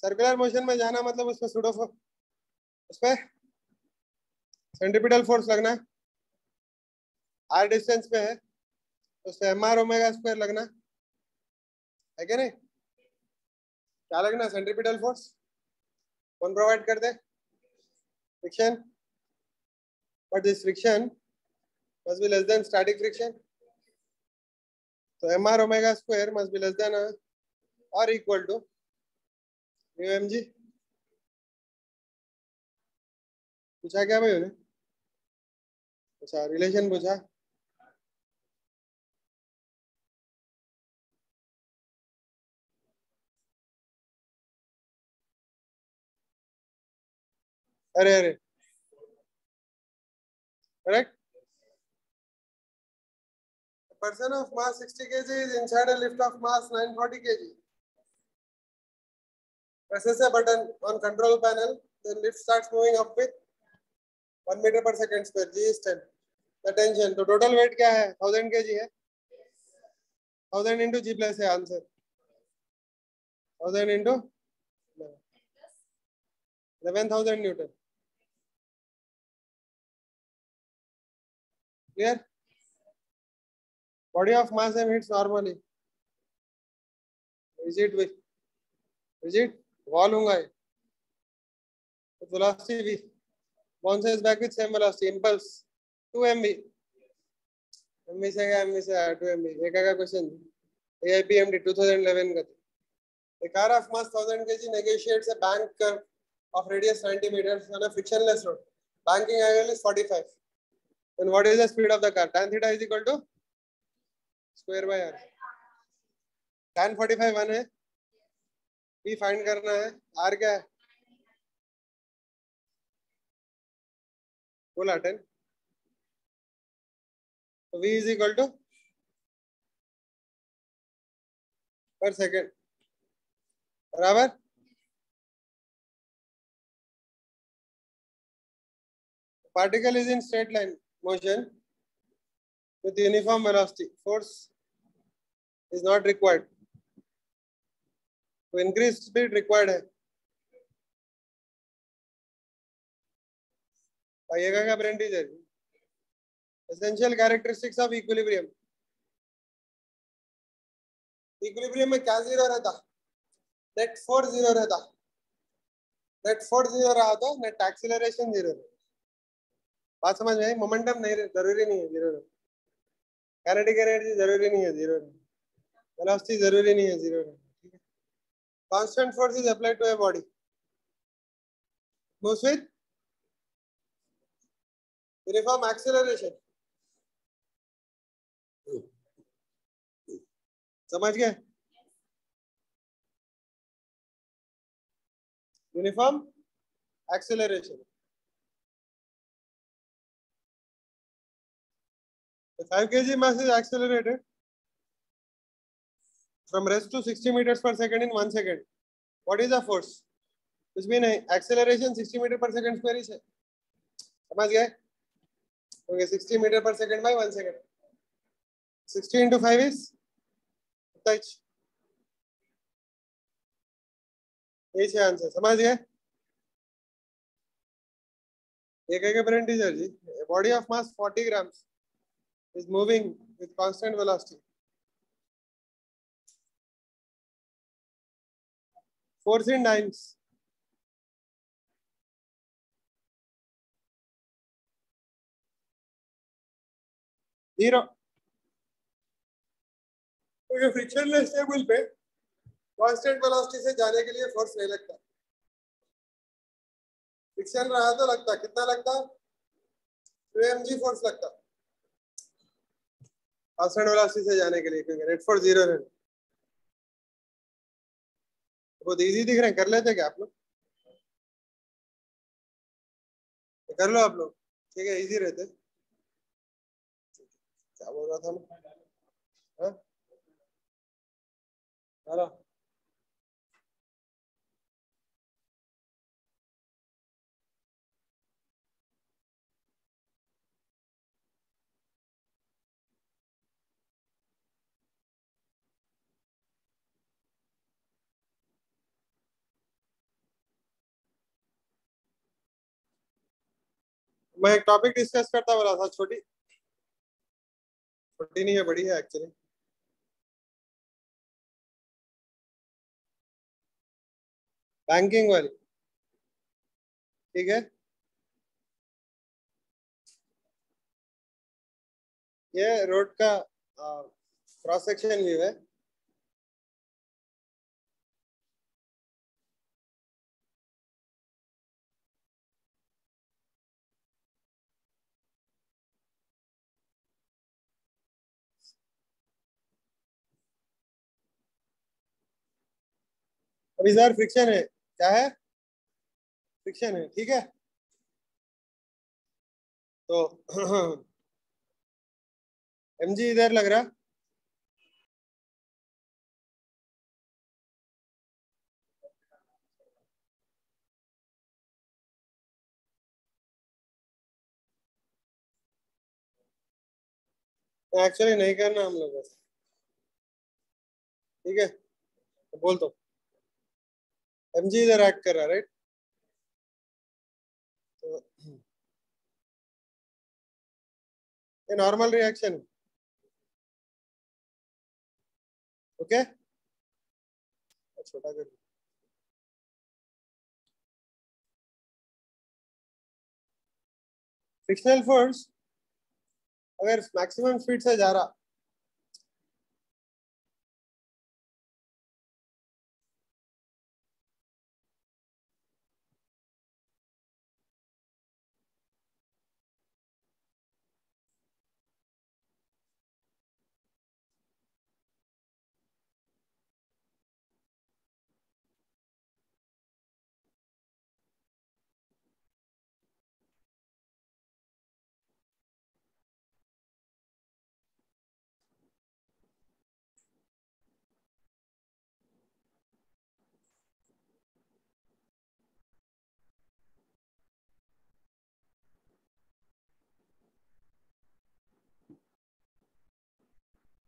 सर्कुलर मोशन में जाना मतलब उसमें सेंट्रीपिटल फोर्स लगना है, आर डिस्टेंस पे है तो उससे एम आर ओमेगा स्क्वायर लगना है क्या नहीं? क्या लगना है? सेंट्रीपिटल फोर्स कौन प्रोवाइड कर दे? Friction, but this friction must be less than static friction. So mr omega square must be less than or equal to mu mg. पूछा क्या भाई उन्हें? अच्छा रिलेशन पूछा। अरे अरे correct. A person of mass 60 kg is inside a lift of mass 940 kg. Presses a button on control panel, the lift starts moving up with 1 meter per second square. G is 10. The tension. तो total weight क्या है? 1000 kg है. 1000 into G plus है answer. 1000 into 11,000 Newton. Clear? Body of mass m hits normally. Is it wall होगा ये? Velocity v bounces back with same velocity. Impulse 2 mv. mv से क्या? mv से 2 mv. एक का क्वेश्चन AIPMD 2011 का. A car of mass 1000 kg negotiates a bank curve of radius 90 meters on a frictionless road. Banking angle is 45. Then what is the speed of the car? Tan theta is equal to square by r. Tan 45 1 है. V find करना है. R क्या है? बोला 10. तो V is equal to per second. बराबर. Particle is in straight line motion with uniform velocity. Force is not required. To increase speed required है. पाइएगा क्या brain teacher? Essential characteristics of equilibrium. Equilibrium में क्या zero रहता? Net force zero रहता. Net force zero रहा तो net acceleration zero. बात समझ में आई? मोमेंटम नहीं जरूरी नहीं है जीरो. काइनेटिक एनर्जी जरूरी नहीं है जीरो. वेलोसिटी जरूरी नहीं है जीरो. ठीक है. Constant force is applied to a body. moves with uniform acceleration. समझ गए? Uniform acceleration. The 5 kg mass is accelerated from rest to 60 meters per second in 1 second. What is the force? कुछ भी नहीं. Acceleration 60 meter per second square ही है. समझ गए? Okay, 60 meter per second by 1 second. 60 into 5 is touch. ये है answer. समझ गए? एक है brain teacher ji. Body of mass 40 grams is moving with constant velocity. Force in dynes. Zero. क्योंकि फ्रिक्शनलेस टेबल पे कांस्टेंट वेलोसिटी से जाने के लिए फोर्स नहीं लगता. फ्रिक्शन रहा तो लगता. कितना लगता? 2 mg फोर्स लगता कांस्टेंट वेलोसिटी से जाने के लिए, क्योंकि नेट फोर्स जीरो है. बहुत इजी दिख रहे हैं. कर लेते क्या आप लोग? कर लो आप लोग. ठीक है, इजी रहते. क्या बोल रहा था मैं? हाँ? हेलो. मैं एक टॉपिक डिस्कस करता बोला था, छोटी छोटी नहीं है, बड़ी है एक्चुअली। बैंकिंग वाली, ठीक है। ये रोड का क्रॉस सेक्शन व्यू है। अभी सर फ्रिक्शन है, क्या है? फ्रिक्शन है, ठीक है। तो एमजी इधर लग रहा। एक्चुअली नहीं करना हम लोग बस, ठीक है। तो बोल तो एमजी इधर एक्ट कर रहा, राइट? तो ये नॉर्मल रिएक्शन, ओके। छोटा कर, फ्रिक्शनल फोर्स अगर मैक्सिमम स्पीड से जा रहा,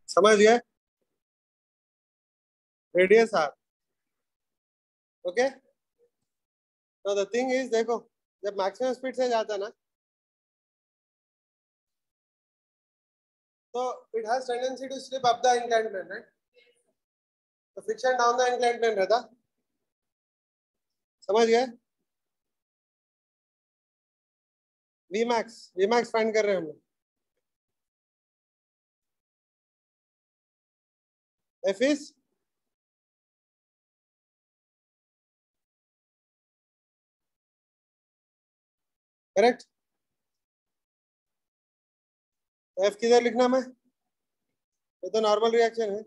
समझ गए? Radius R, okay. तो द थिंग इज, देखो, जब मैक्सिमम स्पीड से जाता ना, तो it has tendency to slip up the inclined plane, right? तो friction down the inclined plane रहता। समझ गए? वी मैक्स फाइंड कर रहे हैं हम लोग। F is correct. एफ किधर लिखना मैं? ये तो नॉर्मल रिएक्शन है।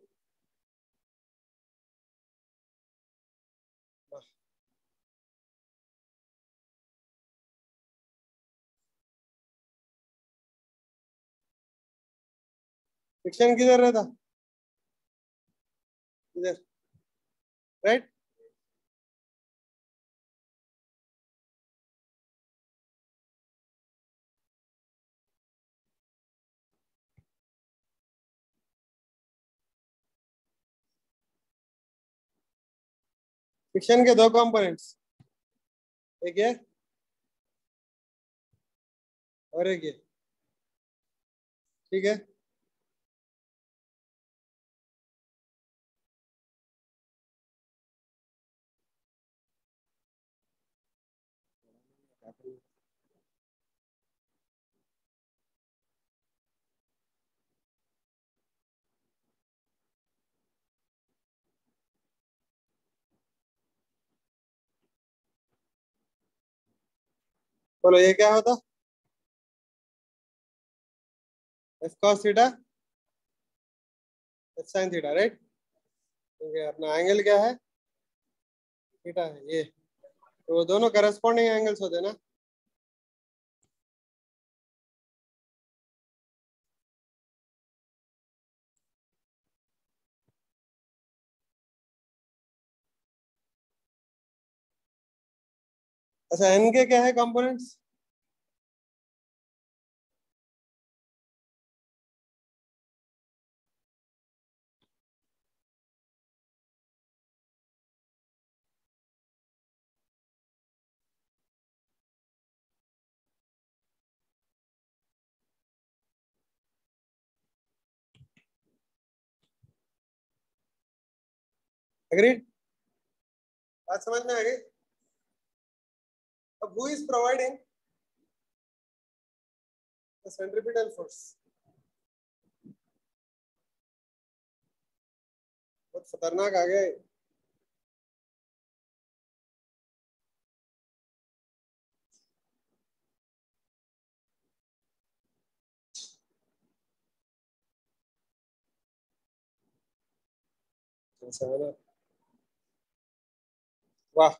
फ्रिक्शन किधर रहता? इधर, राइट? फ्रिक्शन के दो कंपोनेंट्स, एक ये और एक ये, ठीक है। बोलो ये क्या होता? F cos theta, F sine theta, right? ठीक है, अपना एंगल क्या है? थीटा है ये। तो दोनों करस्पॉन्डिंग एंगल्स होते हैं ना। अच्छा, एन के क्या है कंपोनेंट्स? एग्रीड? बात समझ में आ गई? अब who is providing the centripetal force? बहुत खतरनाक आ गए। वाह,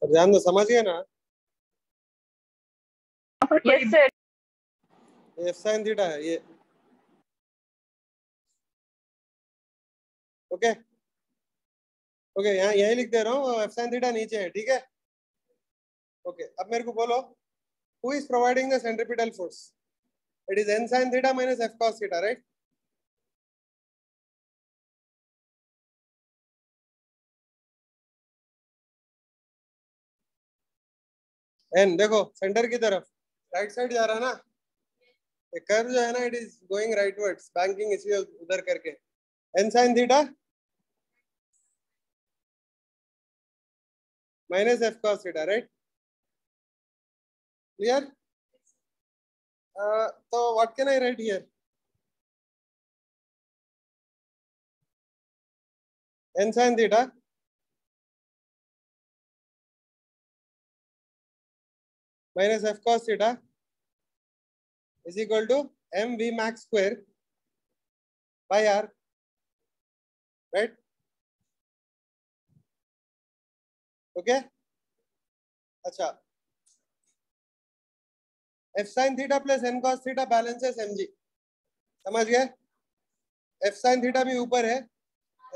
अब ध्यान दो, समझ गए ना?
Yes sir.
F sine theta है ये, ओके ओके, यहाँ यही लिख दे रहा हूँ, एफ साइन थीटा नीचे है, ठीक है? ओके, अब मेरे को बोलो, who is providing the centripetal force? It is N sine theta minus F cos theta, right? N देखो सेंटर की तरफ राइट साइड जा रहा है ना, ये कर्व जो है ना, it is going rightwards, banking इसलिए उधर करके N sine theta minus F cos theta, right? Clear? तो what can I write here? N sine theta minus f cos theta is equal to m v max square by r, right? Okay? अच्छा, f sin theta plus n cos theta balances mg, समझ गए? f sin theta भी ऊपर है,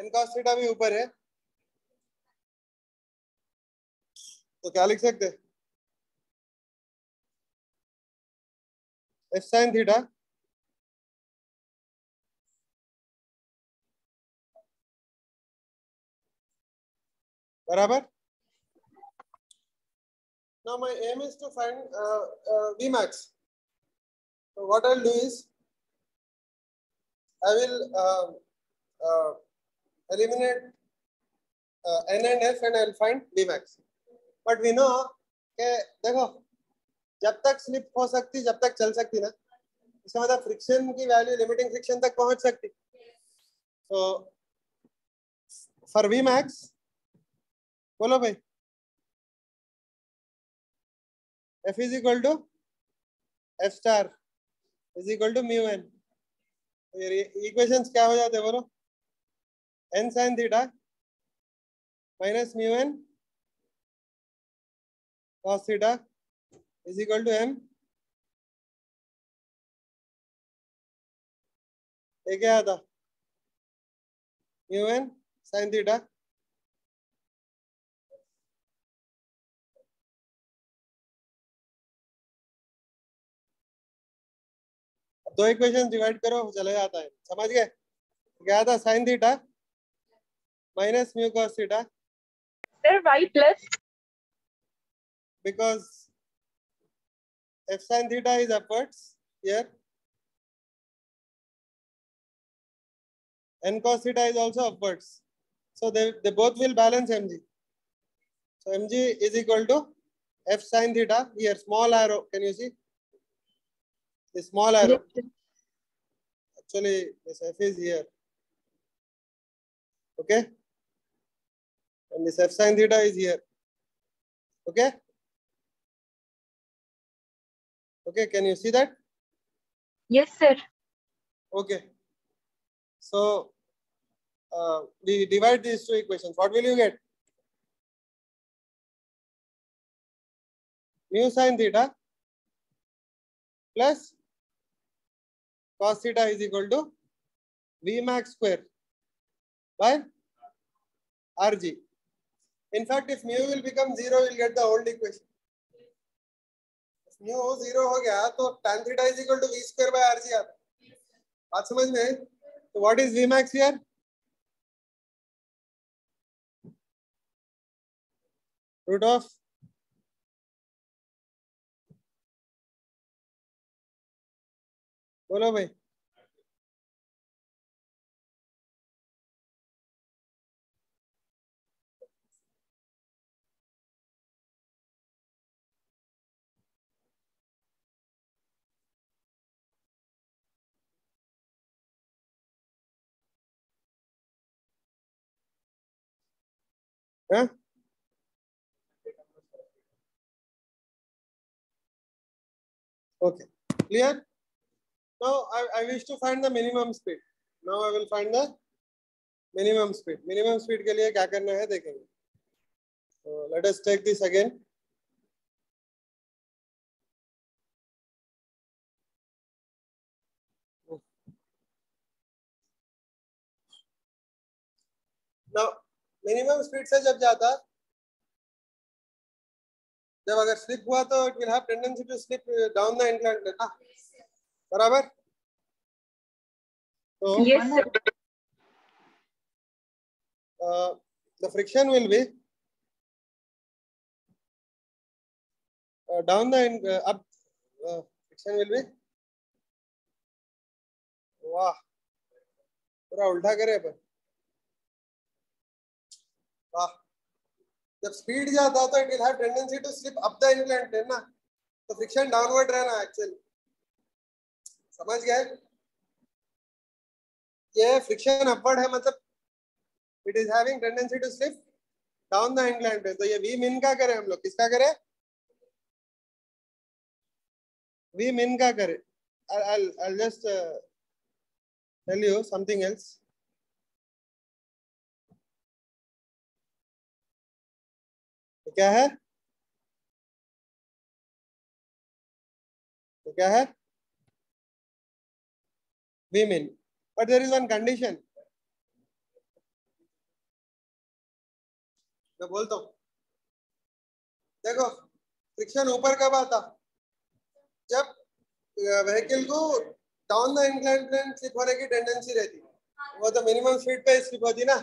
n cos theta भी ऊपर है, तो क्या लिख सकते? f sin theta बराबर, now my aim is to find v max. So what I'll do is I will eliminate n and f and I'll find v max. But we know कि देखो, जब तक स्लिप हो सकती, जब तक चल सकती ना, इसका मतलब फ्रिक्शन की वैल्यू लिमिटिंग फ्रिक्शन तक पहुंच सकती। तो फॉर वी मैक्स बोलो भाई, F is equal to F star is equal to mu n। Equations क्या हो जाते हैं बोलो? n sin theta minus mu n cos theta is equal to m, ये क्या आता? mu n sin थीटा दो इक्वेशन डिवाइड करो चले जाता है, समझ गए? क्या था? sin theta minus mu cos theta,
sir y plus,
because f sin theta is upwards here, n cos theta is also upwards, so they both will balance mg. So mg is equal to f sin theta, here small arrow, can you see the small arrow? Actually this f is here, okay, and this f sin theta is here, okay okay, can you see that?
Yes sir.
Okay, so we divide these two equations, what will you get? Mu sin theta plus cos theta is equal to v max square by rg. In fact, if mu will become 0, we'll get the old equation. If mu 0 हो गया तो tan theta is equal to v square by rg आता। बात समझ में? तो what is v max here? Root of बोलो भाई हाँ okay clear now I wish to find the minimum speed now I will find the minimum speed के लिए क्या करना है देखेंगे so let us take this again now minimum speed से जब जाता जब अगर स्लिप हुआ तो it will have tendency to slip down the inclined plane ना बराबर तो
Yes, sir.
the friction will be down the up friction will be वाह पूरा उल्टा करे अपन वाह जब स्पीड जाता तो it will have tendency to slip up the inclined plane ना तो फ्रिक्शन डाउनवर्ड रहना एक्चुअली समझ गए ये फ्रिक्शन अपवर्ड है मतलब it is having tendency to slip down the inclined plane तो ये वी मिन का करें हम लोग किसका करें वी मिन का करें I'll just tell you something else तो क्या है तो क्या है वी मिन but there is one condition मैं बोलता हूँ देखो फ्रिक्शन ऊपर कब आता जब व्हीकल को down the incline plane slip होने की टेंडेंसी रहती वो तो मिनिमम स्पीड पे स्लिप होती ना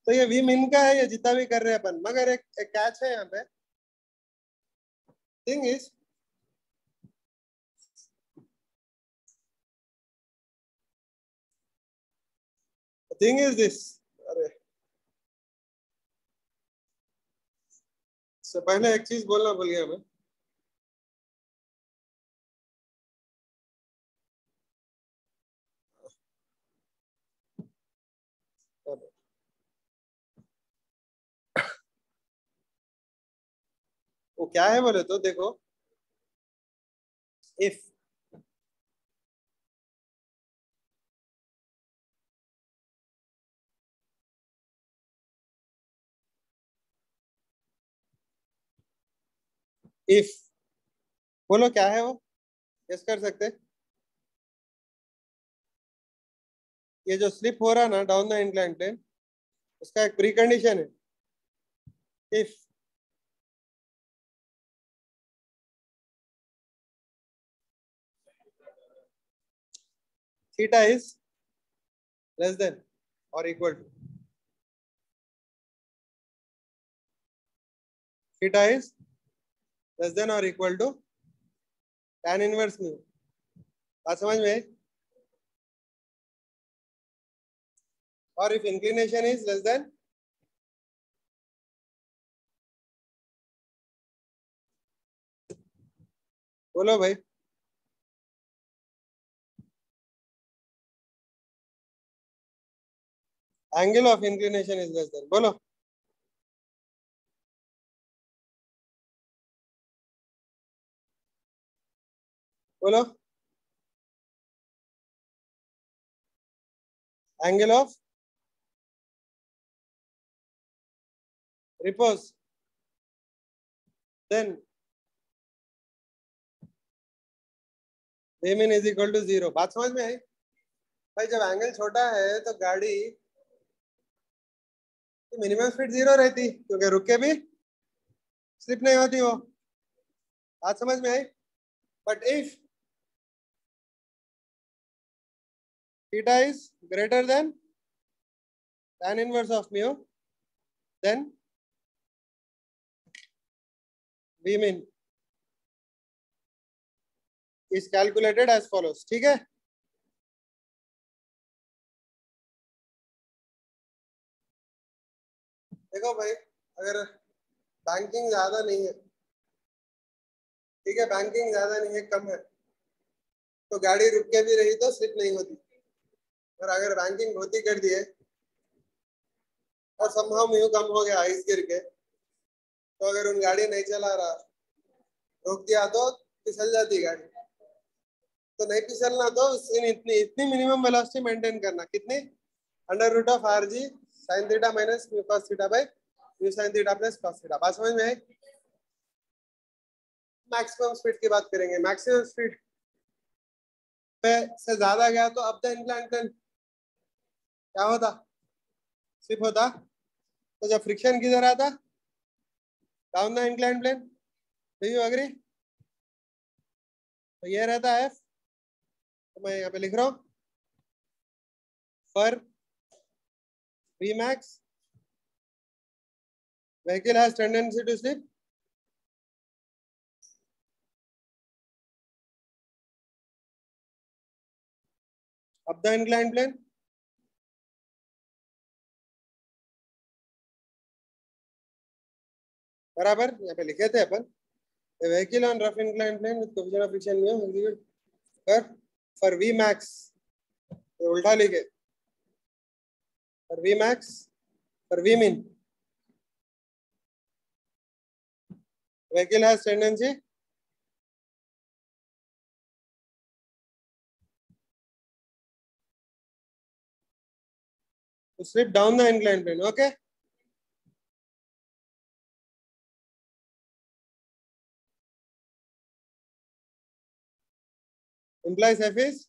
तो ये वी मिन का है ये जितना भी कर रहे हैं अपन मगर एक कैच है यहाँ पे थिंग इज दिस अरे इससे पहले एक चीज बोलना भूल गया मैं वो क्या है बोले तो देखो इफ इफ बोलो क्या है वो गेस कर सकते ये जो स्लिप हो रहा ना डाउन द इंक्लाइन प्लेन उसका एक प्री कंडीशन है if theta is less than और equal to theta is less than और equal to tan inverse mu बात समझ में और if inclination is less than बोलो भाई angle of inclination is less than बोलो बोलो angle of repose then mean is equal to 0 बात समझ में आई भाई जब एंगल छोटा है तो गाड़ी तो मिनिमम स्पीड 0 रहती क्योंकि रुक के भी स्लिप नहीं होती वो बात समझ में आई but if theta is greater than tan inverse of mu then V min is calculated as follows. ठीक है, देखो भाई, अगर बैंकिंग ज्यादा नहीं है, ठीक है, बैंकिंग ज्यादा नहीं है, कम है, तो गाड़ी रुक के भी रही तो स्लिप नहीं होती। और अगर बैंकिंग बहुत ही कर दिए और समहाउ म्यू कम हो गया आइस गिर के, तो अगर उन गाड़ी नहीं चला रहा, रोक दिया तो फिसल जाती गाड़ी। तो नहीं फिसलना तो इतनी इतनी मिनिमम वेलोसिटी मेंटेन करना, कितनी, under root of R g sine theta minus mu cos theta by mu sine theta plus cos theta. बात समझ में आई? मैक्सिमम स्पीड की बात करेंगे। मैक्सिमम स्पीड पे से ज्यादा गया तो अब द इंक्लाइन प्लेन क्या होता, स्लिप होता। तो जब फ्रिक्शन किधर आता, down the incline plane. Do you agree? तो ये रहता है, तो मैं यहाँ पे लिख रहा हूँ for v max vehicle has tendency to slip up the inclined plane बराबर। यहाँ पे लिखे थे अपन, vehicle on rough inclined plane with coefficient of friction mu execute कर for v max, तो उल्टा लिखे for v max for v min vehicle has tendency to slip down the inclined plane. Okay, implies f is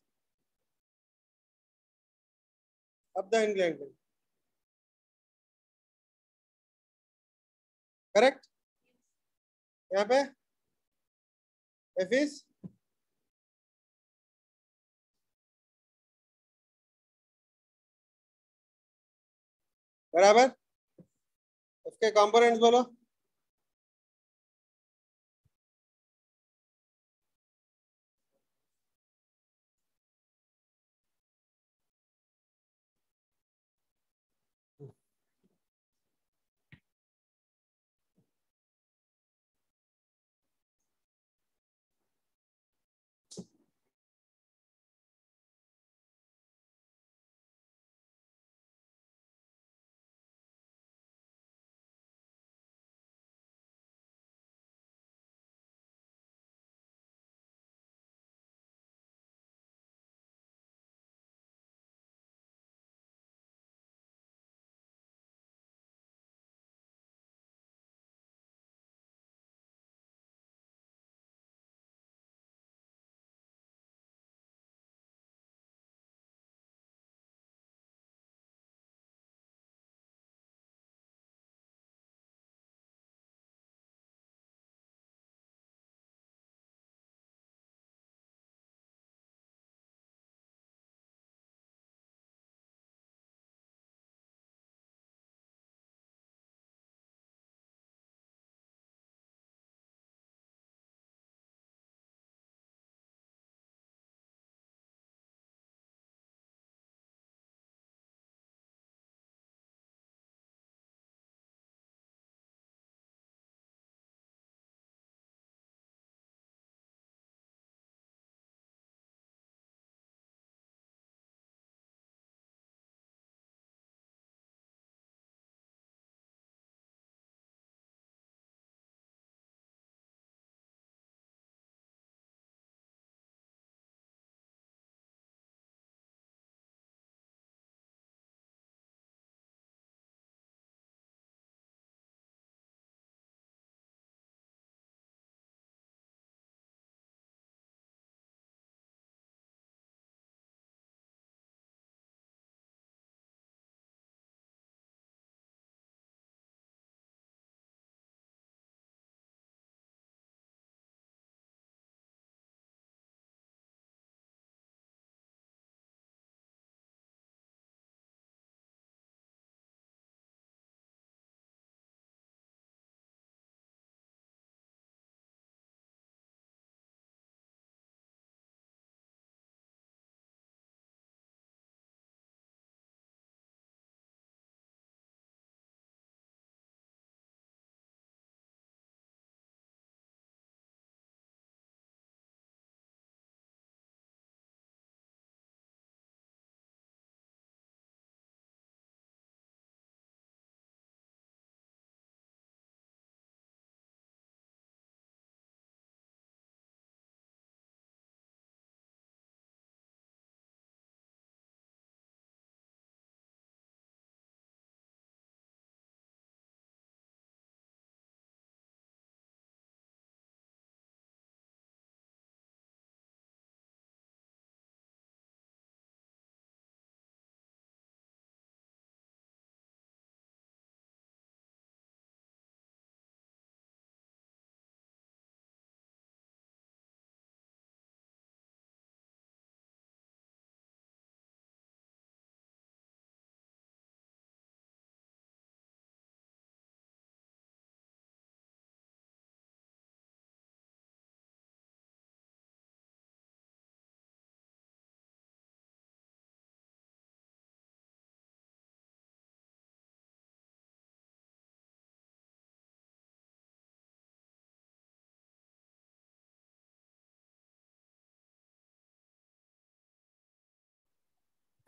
up the inclined plane. Correct? यहाँ पे f is बराबर, उसके components बोलो।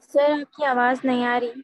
Sir आपकी आवाज नहीं आ रही।